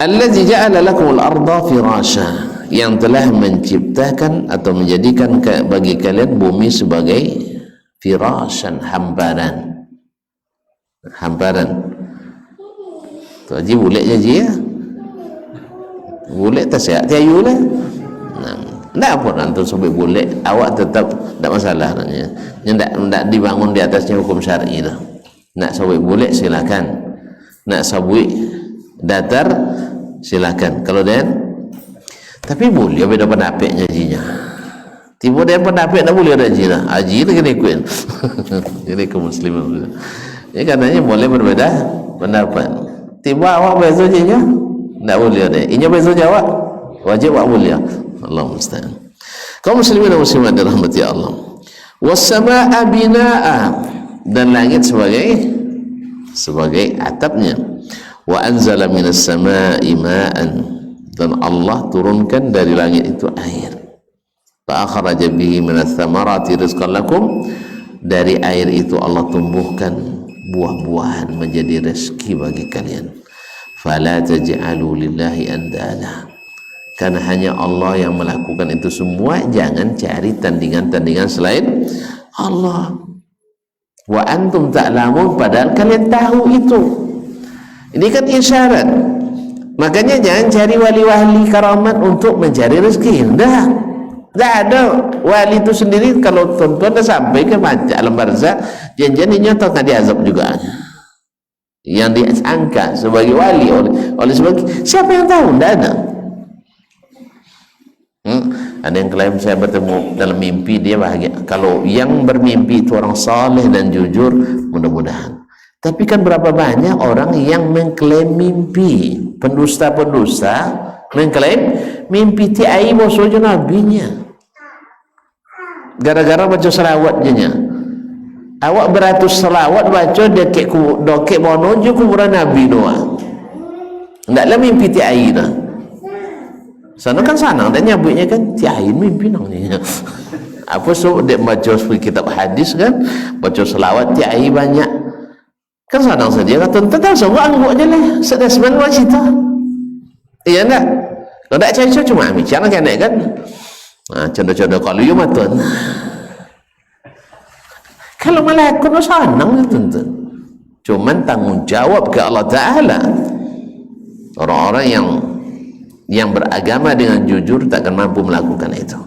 allazi ja'ala lakumul arda firasha, yang telah menciptakan atau menjadikan bagi kalian bumi sebagai firashan, hamparan. Tu aji boleh je ya. Boleh tak siap tiayu lah. Nah, tak apa antum sampai boleh, awak tetap tak masalah nanya. Tidak dibangun di atasnya hukum syar'i lah. Nak sampai boleh silakan, nak sampai datar silakan. Kalau dan tapi boleh beda pendapat nyajinya. Tiba dia pendapat tak boleh ada haji lah. Haji tu kena ikut. Jadi kaum muslimin. Ya katanya boleh berbeda pendapat. Tiba awak bezo je nya. Tak boleh ada. Inya bezo jawab. Wajib awak boleh. Allah musta'an. Kaum muslimin dan muslimat dirahmati Allah. Was-samaa'a binaa'a, dan langit sebagai atapnya. Wa anzala minas samaa'i ma'an, dan Allah turunkan dari langit itu air. Fa akhraja bihi minats thamarati rizqan lakum, dari air itu Allah tumbuhkan buah-buahan menjadi rezeki bagi kalian. Fala taj'alu lillahi andala, karena hanya Allah yang melakukan itu semua. Jangan cari tandingan-tandingan selain Allah. Wa antum ta'lamun, padahal kalian tahu itu. Ini kan isyarat. Makanya jangan cari wali-wali karamat untuk mencari rezeki. Tidak ada wali itu sendiri. Kalau tuan-tuan dah sampai ke alam barzah, janjian ini nyata tak diazab juga. Yang diangkat sebagai wali oleh sebagai siapa yang tahu? Tidak ada. Ada yang klaim saya bertemu dalam mimpi, dia bahagia. Kalau yang bermimpi itu orang saleh dan jujur, mudah-mudahan. Tapi kan berapa banyak orang yang mengklaim mimpi, pendusta-pendusta mengklaim mimpi tiai bosojo nabinya, gara-gara baca selawat jenya. Awak beratus selawat baca dokek monojo kuburan Nabi doa. Ndaklah mimpi tiai dah. Sana kan sanang dan nyabutnya kan tiai mimpi nangnya. Apa so dek baca kitab hadis kan, baca selawat tiai banyak. Kan sadang saja kata tentang semua angguk aja lah sedang sebenarnya cerita. Iya enggak? Kalau tak cari cuma ambil cara kan kan. Contoh-contoh kalau you matun. Kalau malaikat sanang tentu. Cuman tanggung jawab ke Allah Taala. Orang-orang yang beragama dengan jujur tak akan mampu melakukan itu.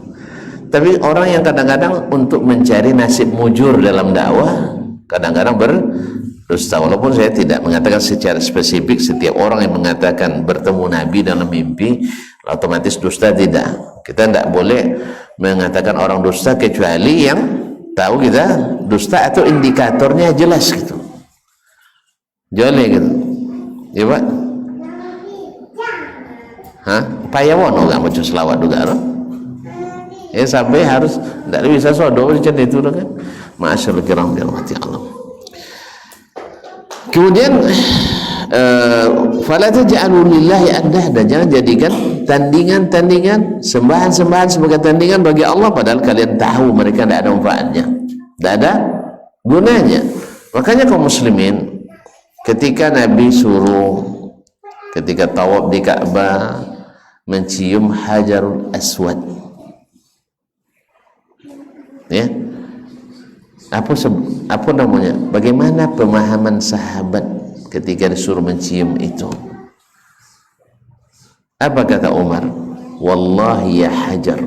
Tapi orang yang kadang-kadang untuk mencari nasib mujur dalam dakwah, kadang-kadang berdusta. Walaupun saya tidak mengatakan secara spesifik setiap orang yang mengatakan bertemu Nabi dalam mimpi otomatis dusta, tidak. Kita tidak boleh mengatakan orang dusta kecuali yang tahu kita dusta atau indikatornya jelas gitu. Joleh gitu. Ya Pak? Payawono nggak baca selawat juga loh. Sampai harus tidak bisa sodo macam itu kan. Masyaallah kiram dirahmati Allah. Kemudian fala taj'alu lillahi andada, jangan jadikan tandingan-tandingan, sembahan-sembahan sebagai tandingan bagi Allah, padahal kalian tahu mereka tidak ada manfaatnya, tidak ada gunanya. Makanya kaum muslimin ketika Nabi suruh ketika tawaf di Ka'bah mencium Hajarul Aswad, ya, apa namanya, bagaimana pemahaman sahabat ketika disuruh mencium itu? Apa kata Umar? Wallahi ya Hajar,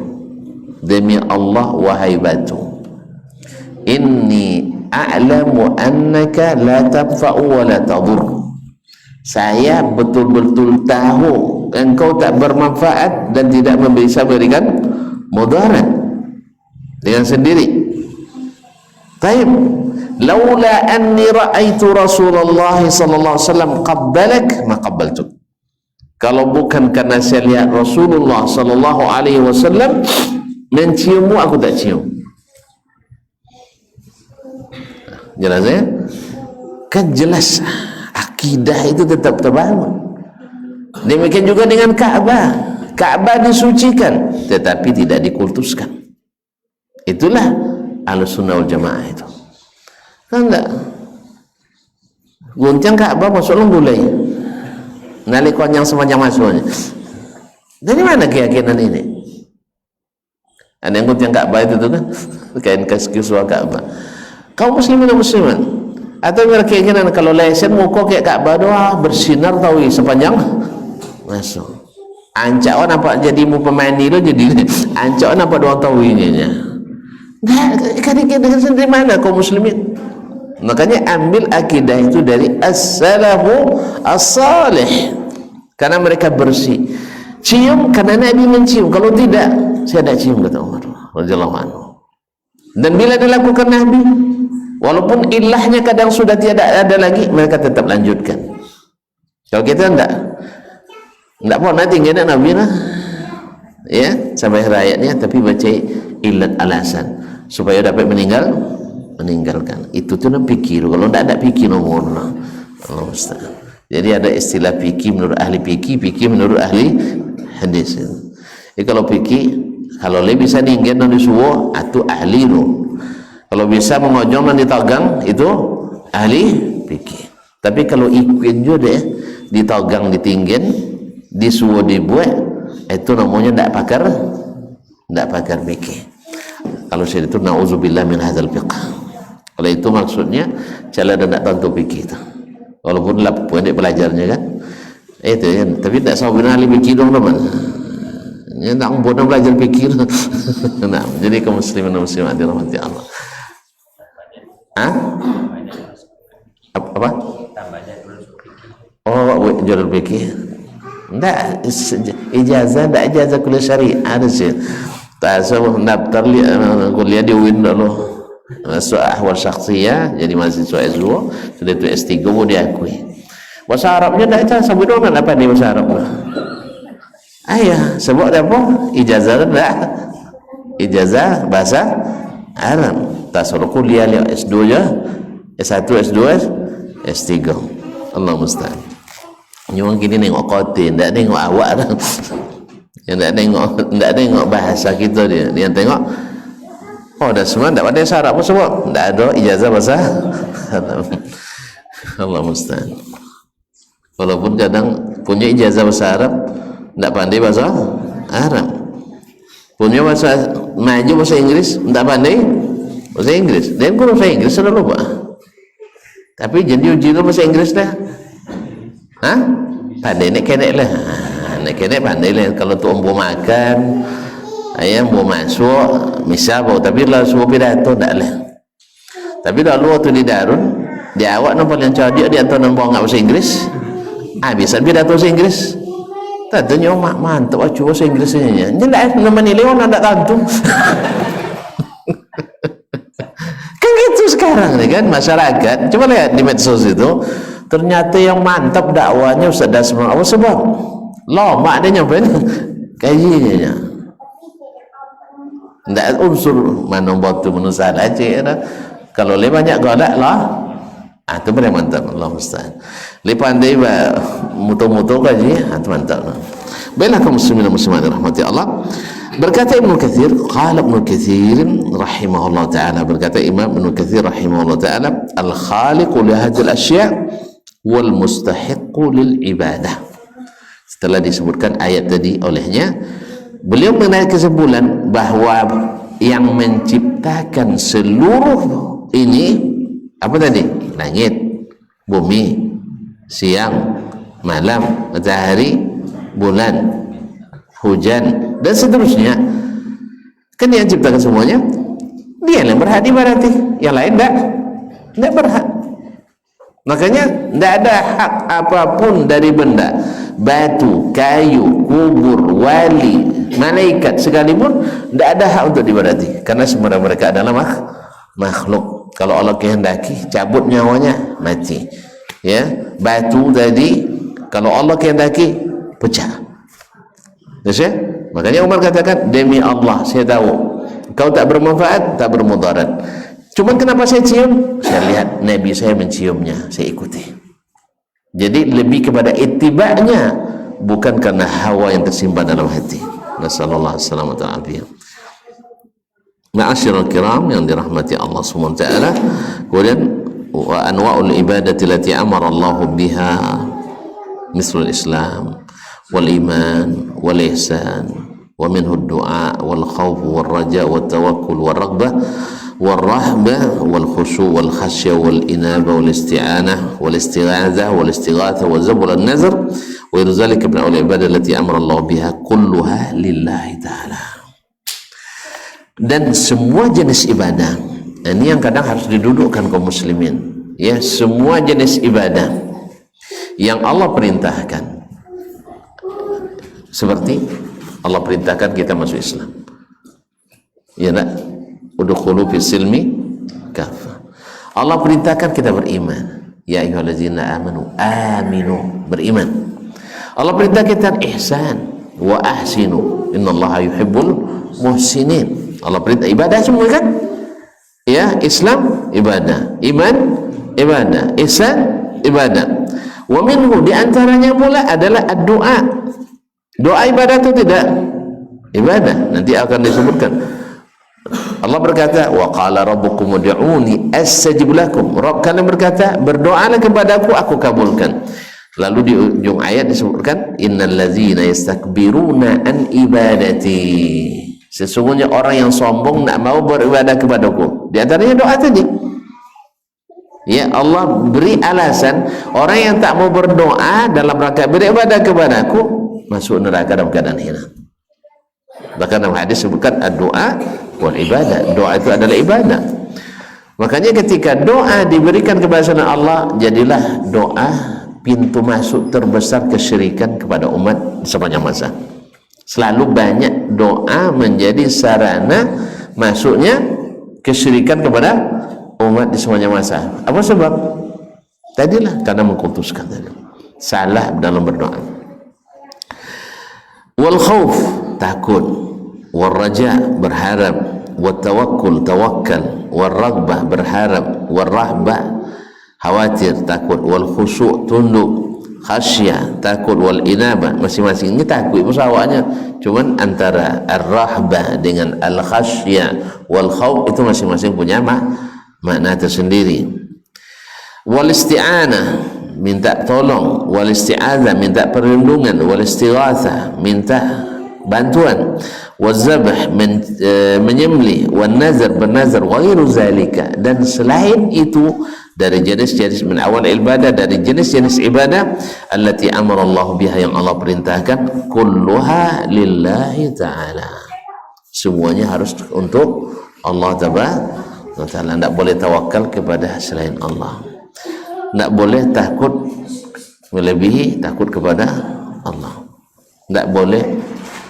demi Allah wahai batu, inni a'lamu annaka la tanfa'u wa la tadur. Saya betul-betul tahu engkau tak bermanfaat dan tidak bisa memberikan mudarat dengan sendiri. Taib, laula anni ra'aitu Rasulullah sallallahu alaihi wasallam qabbalak ma qabbaltuk. Kalau bukan karena saya lihat Rasulullah sallallahu alaihi wasallam menciummu, aku tak cium. Jelas ya? Kan jelas akidah itu tetap terbangun. Demikian juga dengan Ka'bah. Ka'bah disucikan tetapi tidak dikultuskan. Itulah Ahlussunnah wal Jamaah itu. Kan enggak goncang Ka'bah masuk boleh. Nalikon yang semacam masuknya. Dari mana keyakinan ini? Ada yang goncang Ka'bah itu kan kain kiswah Ka'bah. Kaum muslimin dan muslimat atau berkeyakinan kalau lesen muka kayak Ka'bah doa bersinar tahu sepanjang masuk. Ancawan apa jadi mu pemain itu jadi ancawan apa doa tahu ininya. Nah, kadang-kadang dari mana kaum muslimin? Makanya ambil akidah itu dari as-salafu as-salih, karena mereka bersih. Cium karena Nabi mencium, kalau tidak saya tidak cium, kata Umar radhiyallahu anhu. Dan bila dilakukan Nabi, walaupun ilahnya kadang sudah tiada ada lagi, mereka tetap lanjutkan. Kalau kita tidak pernah tinggalkan Nabi lah, ya sampai rakyatnya, tapi baca ilat alasan supaya dapat meninggalkan. Itu tuh nak pikir. Kalau tidak ada pikir nomor Allah Ustaz. Jadi ada istilah fikih menurut ahli fikih menurut ahli hadis. Jadi kalau fikih, kalau lebih bisa diingat dan disuruh, itu ahli lo. Kalau bisa mengojong dan ditagang, itu ahli fikih. Tapi kalau ikut juga deh, ditagang ditinggen, disuruh dibuat, Itu namanya tidak pakar fikih. Kalau saya itu na'udzubillah min hadzal fiqh. Kalau itu maksudnya cara dan tak tentu fikih itu. Walaupun lah pendek belajarnya kan. Itu kan, tapi tak sahabat ahli fikih dong teman. Ya tak bodoh belajar fikih. Nah, jadi kaum muslimin dan muslimat dirahmati Allah. Hah? Apa? Oh, jual fikih. Enggak, ijazah enggak ijazah kuliah syariah ada sih. Tak semua daftar kuliah di UIN dulu. Masuk ahwal syakhsiyah jadi mahasiswa S2, sudah itu S3 mau diakui. Bahasa Arabnya enggak ada sebut orang apa di bahasa Arab. Ayah, sebut apa? Ijazah enggak? Ijazah bahasa Arab. Tak suruh kuliah S2 ya, S1, S2, S3. Allah musta'an. Nyuang gini nengok kote, ndak nengok awak dah. Yang ndak nengok bahasa kita dia tengok. Oh, dah semua ndak ada syarat apa semua. Ndak ada ijazah bahasa Arab. Allah musta'an. Walaupun kadang punya ijazah bahasa Arab, ndak pandai bahasa Arab. Punya bahasa maju bahasa Inggris, ndak pandai bahasa Inggris. Dan guru bahasa Inggris sudah lupa. Tapi jadi uji bahasa Inggris dah. Hah? Pandai nak kena lah. Nak kena pandai lah. Kalau tu ombo makan, ayam mau masuk, misal bawa. Tapi lah semua pidato tak lah. Tapi dahulu waktu di Darun, di awak nampak yang cerdik dia antar nampak bahasa Inggris. Habisan pidato bahasa Inggris. Tanya mak mantap acu bahasa Inggrisnya. Jelas nama nilai orang tak tentu. Kan gitu sekarang ni kan masyarakat. Coba lihat di medsos itu. Ternyata yang mantap dakwanya Ustaz Dasman. Apa sebab? Lama dia nyampe kajiannya. Tidak unsur mana batu menusah aja. Kalau lebih banyak galak lah. Itu benar mantap. Allah mustahil. Lebih pandai mutu-mutu kaji. Itu mantap. Baiklah kaum muslimin dan muslimat rahmati Allah. Berkata Ibnu Katsir, qala Ibnu Katsir rahimahullah taala, berkata Imam Ibnu Katsir rahimahullah taala, al-khaliqu li hadhihi al-asya' wal mustahiqqu lil ibadah. Setelah disebutkan ayat tadi olehnya, beliau menaik kesimpulan bahawa yang menciptakan seluruh ini apa tadi? Langit, bumi, siang, malam, matahari, bulan, hujan dan seterusnya. Kan yang ciptakan semuanya dia yang berhak berarti, yang lain tidak berhak. Makanya tidak ada hak apapun dari benda, batu, kayu, kubur, wali, malaikat sekalipun tidak ada hak untuk diibadati, karena semua mereka adalah makhluk. Kalau Allah kehendaki cabut nyawanya mati, ya. Batu tadi kalau Allah kehendaki pecah. Ya, makanya Umar katakan, demi Allah saya tahu kau tak bermanfaat, tak bermudarat. Cuman kenapa saya cium? Saya lihat Nabi saya menciumnya, saya ikuti. Jadi lebih kepada ittiba'nya, bukan karena hawa yang tersimpan dalam hati. Nasallallahu alaihi wasallam. Ma'asyiral kiram yang dirahmati Allah Subhanahu wa taala. Kemudian wa anwa'ul ibadati allati amara Allah biha mislul Islam wal iman wal ihsan wa minhu ad-du'a wal khawf wal raja' wat tawakkul wal raghbah والرهبة والخشوع والخشية والإنابة والاستعانة والاستغاثة والاستغاثة والذب والنذر وغير ذلك من العبادة التي أمر الله بها كلها لله تعالى. Dan semua jenis ibadah ini yang kadang harus didudukkan kaum muslimin, ya, semua jenis ibadah yang Allah perintahkan, seperti Allah perintahkan kita masuk Islam, ya nak, udkhulu fis silmi kafah. Allah perintahkan kita beriman, ya ayyuhallazina aminu, beriman. Allah perintah kita ihsan wa ahsinu, innallaha yuhibbul muhsinin. Allah perintah ibadah semua kan, ya, Islam ibadah, iman ibadah, ihsan ibadah. Wa minhu, di antaranya pula adalah ad-du'a. Doa ibadah itu tidak ibadah, nanti akan disebutkan. Allah berkata, wa qala rabbukum ud'uni astajib lakum. Rabb kalian berkata, berdoalah kepadaku, aku kabulkan. Lalu di ujung ayat disebutkan innallazina yastakbiruna an ibadati, sesungguhnya orang yang sombong nak mau beribadah kepadaku. Di antaranya doa tadi. Ya, Allah beri alasan orang yang tak mau berdoa dalam rangka beribadah kepadaku masuk neraka dalam keadaan hina. Bahkan dalam hadis sebutkan doa wal ibadah, doa itu adalah ibadah. Makanya ketika doa diberikan kepada selain Allah, jadilah doa pintu masuk terbesar kesyirikan kepada umat sepanjang masa. Selalu banyak doa menjadi sarana masuknya kesyirikan kepada umat di sepanjang masa. Apa sebab? Tadilah karena mengkultuskan tadi. Salah dalam berdoa. Wal khauf, takut. Wal raja, berharap. Wal tawakkul, tawakkal. Wal raghbah, berharap. Wal rahbah, khawatir, takut. Wal khusyuk, tunduk. Khasyah, takut. Wal inabah, masing-masing ini takut musawaknya, cuman antara ar-rahbah dengan al-khasyah wal khauf itu masing-masing punya makna tersendiri. Wal isti'anah, minta tolong. Wal isti'adzah, minta perlindungan. Wal istighatsah, minta bantuan. Wal zabh, menyembelih. Wal nazar, bernazar. Wa ghairu zalika, dan selain itu dari jenis-jenis min awal ibadah, dari jenis-jenis ibadah allati amara Allah biha, yang Allah perintahkan, kulluha lillahi ta'ala, semuanya harus untuk Allah Ta'ala. Tidak boleh tawakal kepada selain Allah, tidak boleh takut melebihi takut kepada Allah, tidak boleh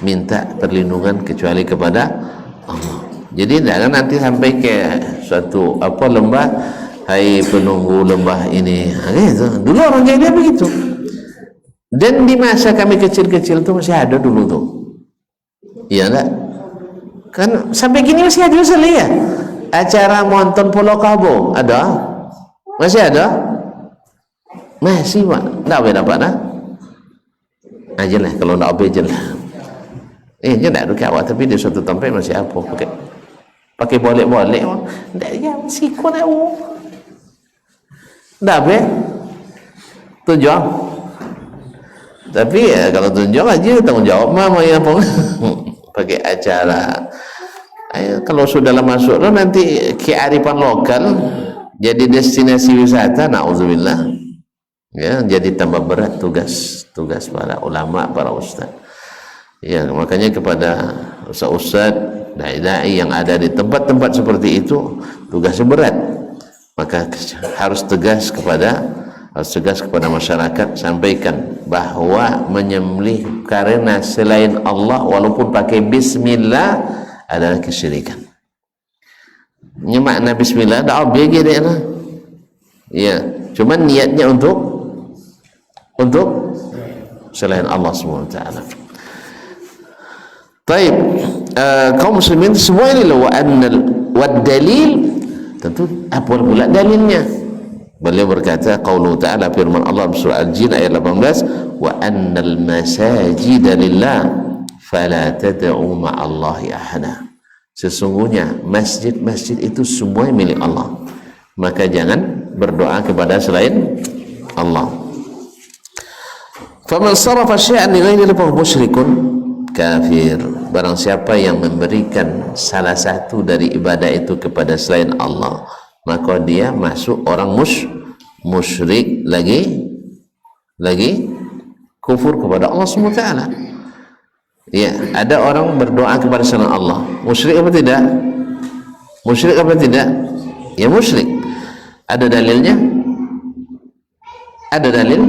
minta perlindungan kecuali kepada Allah. Jadi jangan nanti sampai ke suatu lembah, hai penunggu lembah ini, gitu. Dulu orang jahiliyah begitu, dan di masa kami kecil-kecil tuh masih ada dulu tuh, iya enggak? Kan sampai gini masih ada ya. Acara monton Pulau Kabo ada, masih ada, masih pak, enggak beda pak nah, aja lah kalau enggak aja lah. Dia enggak ada kawat, tapi di suatu tempat masih apa, pakai boleh-boleh, enggak ya masih kuat dah be tunjuk, tapi ya kalau tunjuk aja tanggung jawab mama ya pakai acara. Kalau sudah masuk lo nanti kearifan lokal jadi destinasi wisata, na'udzubillah ya, jadi tambah berat tugas para ulama, para ustaz ya. Makanya kepada ustaz dai-dai yang ada di tempat-tempat seperti itu tugasnya berat, maka harus tegas kepada masyarakat, sampaikan bahwa menyembelih karena selain Allah walaupun pakai bismillah adalah kesyirikan. Ini makna bismillah dah objek dia lah. Ya, cuman niatnya untuk selain Allah SWT. Baik, kaum muslimin semua ini wa annal wad dalil, tentu apa pula dalilnya? Beliau berkata, qauluhu ta'ala, firman Allah surah Al-Jin ayat 18, wa annal masajida lillah fala tad'u ma'allahi ahada, sesungguhnya masjid-masjid itu semua milik Allah, maka jangan berdoa kepada selain Allah. Faman sarafa syai'an li ghairihi fa huwa musyrikun kafir, barang siapa yang memberikan salah satu dari ibadah itu kepada selain Allah, maka dia masuk orang musyrik, lagi kufur kepada Allah SWT. Ya, ada orang berdoa kepada selain Allah, musyrik apa tidak? Musyrik apa tidak? Ya musyrik. Ada dalilnya? Ada dalil?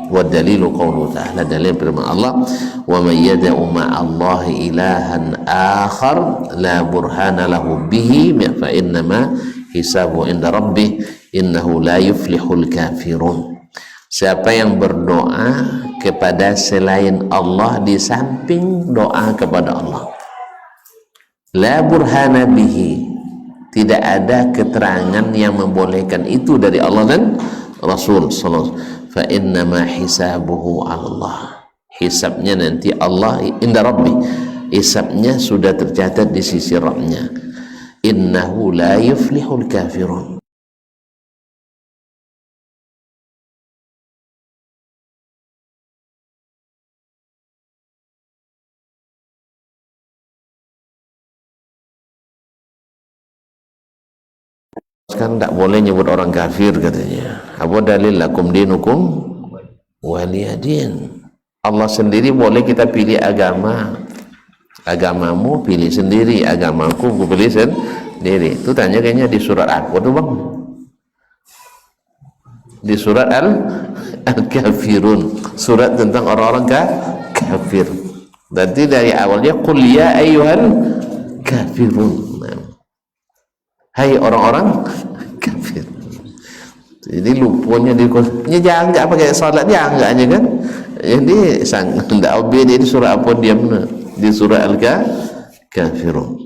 Wa dalilu qauluhu ta'ala, dalil firman Allah, wa may yad'u ma'allahi ilahan akhar la burhana lahu bihi fa innama hisabu inda rabbih innahu la yuflihul kafirun. Siapa yang berdoa kepada selain Allah di samping doa kepada Allah, la burhana bihi, tidak ada keterangan yang membolehkan itu dari Allah dan Rasul sallallahu alaihi wasallam, fa innama hisabuhu 'ala Allah, hisabnya nanti Allah inda rabbi, hisabnya sudah tercatat di sisi Rabbnya. Innahu la yuflihul kafirun, kan tak boleh nyebut orang kafir katanya. Apa dalil lakum dinukum waliyadin. Allah sendiri boleh kita pilih agama. Agamamu pilih sendiri, agamaku aku pilih sendiri. Itu tanya kayaknya di surat apa tuh bang? Di surat Al-Kafirun, surat tentang orang-orang kafir. Berarti dari awalnya qul ya ayyuhal kafirun. Hai orang-orang kafir. Jadi lupanya jangan pakai salat jangan aja kan. Jadi sang tidak obey di surah apa dia benar di surah Al-Kafirun.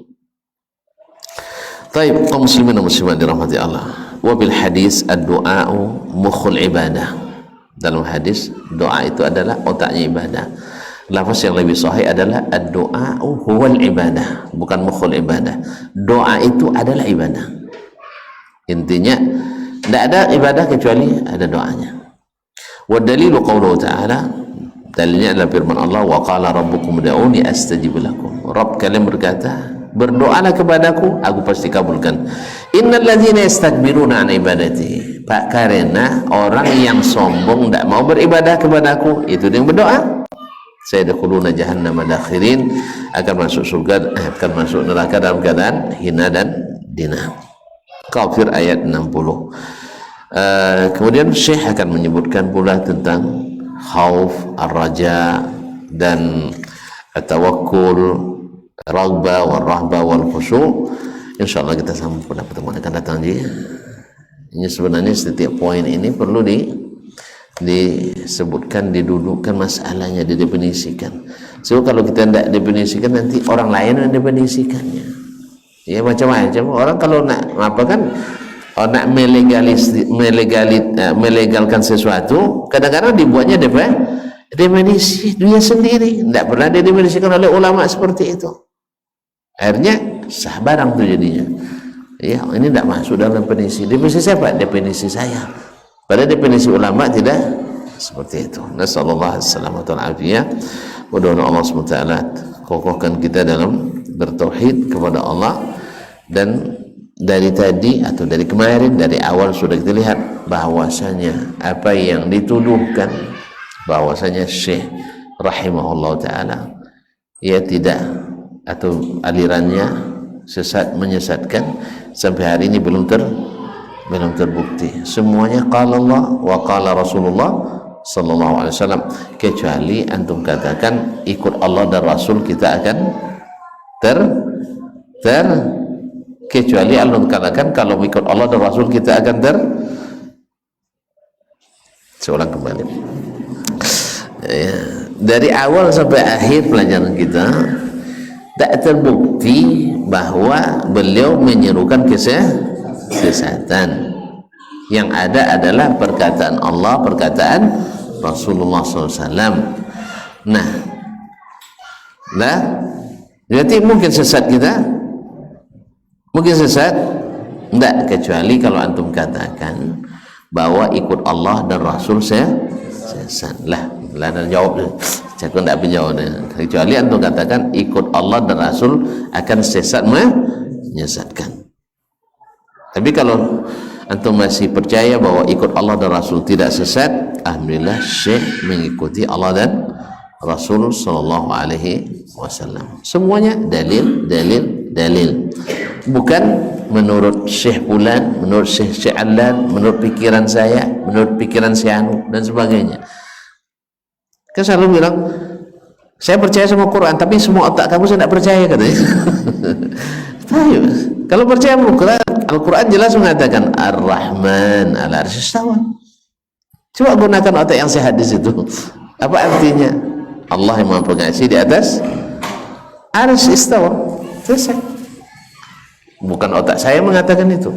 Taib kaum muslimin dan muslimat dirahmati Allah. Wa bil hadis ad-du'a'u mukhul ibadah. Dalam hadis doa itu adalah otaknya ibadah. Lafaz yang lebih sahih adalah ad-du'a'u huwal ibadah, bukan mukhul ibadah. Doa itu adalah ibadah. Intinya tidak ada ibadah kecuali ada doanya. Wa dalilu qauluhu ta'ala, dalilnya adalah firman Allah, wa qala rabbukum ud'uni astajib lakum. Rabb kalian berkata, berdoalah kepadaku, aku pasti kabulkan. Innal ladzina yastakbiruna an ibadati. Pak, karena orang yang sombong tidak mau beribadah kepadaku, itu yang berdoa. Saya dakhuluna jahannam dakhirin, akan masuk surga, akan masuk neraka dalam keadaan hina dan dina. Kafir ayat 60. Kemudian Syekh akan menyebutkan pula tentang khauf, ar-raja dan tawakkul, raghbah wal rahbah wal khusyu'. Insyaallah kita sambung pada pertemuan akan datang ji. Ini sebenarnya setiap poin ini perlu disebutkan, didudukkan masalahnya, didefinisikan. So kalau kita tidak definisikan nanti orang lain yang definisikannya. Ya macam-macam orang kalau nak apa kan, nak melegalkan sesuatu, kadang-kadang dibuatnya definisi dia sendiri, tidak pernah didefinisikan oleh ulama seperti itu. Akhirnya sah barang itu jadinya. Ya, ini tidak masuk dalam definisi. Definisi siapa? Definisi saya. Pada definisi ulama tidak seperti itu. Nasallallahu alaihi wasallam afiyah. Mudah-mudahan Allah SWT kokohkan kita dalam bertauhid kepada Allah. Dan dari tadi atau dari kemarin, dari awal sudah kita lihat bahwasanya apa yang dituduhkan bahwasanya Syekh rahimahullah ta'ala ia tidak atau alirannya sesat, menyesatkan, sampai hari ini belum terbukti. Semuanya qala Allah wa qala Rasulullah sallallahu alaihi wasallam, kecuali antum katakan ikut Allah dan Rasul kita akan kecuali antum katakan kalau ikut Allah dan Rasul kita akan seulang kembali. Ya, dari awal sampai akhir pelajaran kita tak terbukti bahwa beliau menyerukan kesesatan. Yang ada adalah perkataan Allah, perkataan Rasulullah SAW. Nah, berarti mungkin sesat kita? Mungkin sesat? Tidak, kecuali kalau antum katakan bahwa ikut Allah dan Rasul sesat. Lah dan jawab saya tidak menjawab. Kecuali antum katakan ikut Allah dan Rasul akan sesat, menyesatkan. Tapi kalau antum masih percaya bahwa ikut Allah dan Rasul tidak sesat, alhamdulillah Syekh mengikuti Allah dan Rasul sallallahu alaihi wasallam. Semuanya dalil. Bukan menurut Syekh Fulan, menurut Syekh Alan, menurut pikiran saya, menurut pikiran si Anu dan sebagainya. Kan selalu bilang saya percaya sama Quran, tapi semua otak kamu saya tidak percaya katanya. Kalau percaya Al-Quran jelas mengatakan Ar-Rahman ala arsy istawa. Coba gunakan otak yang sehat di situ. Apa artinya? Allah yang Maha Pengasih di atas arsy istawa. Selesai. Bukan otak saya mengatakan itu.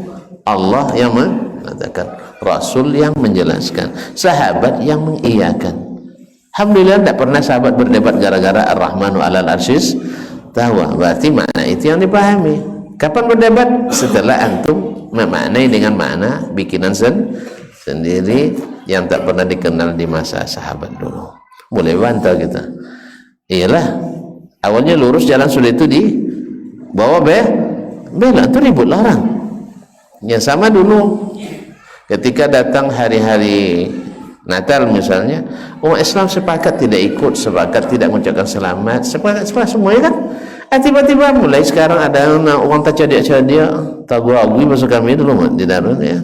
Allah yang mengatakan, Rasul yang menjelaskan, sahabat yang mengiyakan. Alhamdulillah tidak pernah sahabat berdebat gara-gara Ar-Rahmanu alal arsy istawa. Berarti makna itu yang dipahami. Kapan berdebat? Setelah antum memaknai dengan makna bikinan sendiri yang tak pernah dikenal di masa sahabat dulu. Boleh bantah kita. Iyalah, awalnya lurus jalan sudah itu dibawa belok, itu ribut orang. Ya sama dulu ketika datang hari-hari Natal misalnya, umat Islam sepakat tidak ikut, sepakat tidak mengucapkan selamat, sepakat semua ya kan. Tiba-tiba mulai sekarang ada orang tercadia-cadia, tagu-agui masuk kami dulu di Darun ya.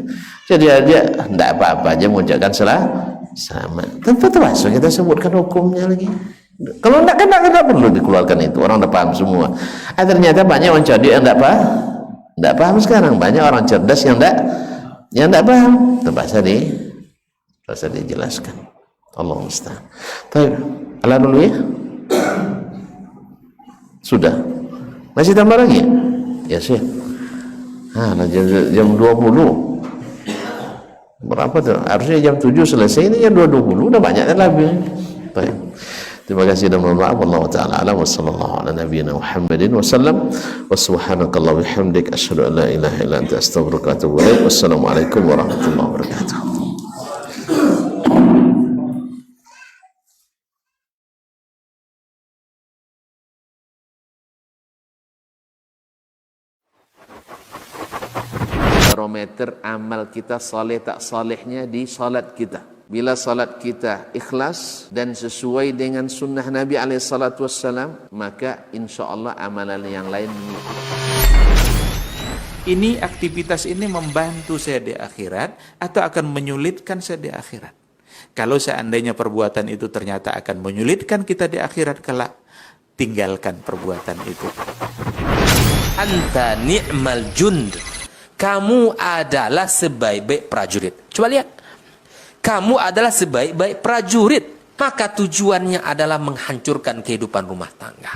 Jadi dia tidak apa-apa aja mengucapkan selamat. Tentu termasuk kita sebutkan hukumnya lagi. Kalau tidak perlu dikeluarkan itu, orang sudah paham semua. Ternyata banyak orang cerdas yang tidak paham sekarang, banyak orang cerdas yang tidak paham. Terpaksa dijelaskan. Allah musta'an. Baik, ala dulu ya. Sudah. Masih tambah lagi? Ya sih. Jam 20. Berapa tuh? Harusnya jam 7 selesai, ini jam 2.20, udah banyak lebih. Baik. Terima kasih dan mohon maaf. Allah taala alam wa sallallahu ala nabiyyina Muhammadin wa sallam wa subhanakallah wa bihamdik asyhadu an la ilaha illa anta astaghfiruka wa atubu ilaik. Wassalamualaikum warahmatullahi wabarakatuh. Barometer amal kita saleh tak salehnya di salat kita. Bila salat kita ikhlas dan sesuai dengan sunnah Nabi SAW, maka insya Allah amalan yang lain mengikuti. Ini aktivitas ini membantu saya di akhirat atau akan menyulitkan saya di akhirat? Kalau seandainya perbuatan itu ternyata akan menyulitkan kita di akhirat kelak, tinggalkan perbuatan itu. Anta ni'mal jund. Kamu adalah sebaik-baik prajurit. Coba lihat. Kamu adalah sebaik-baik prajurit. Maka tujuannya adalah menghancurkan kehidupan rumah tangga.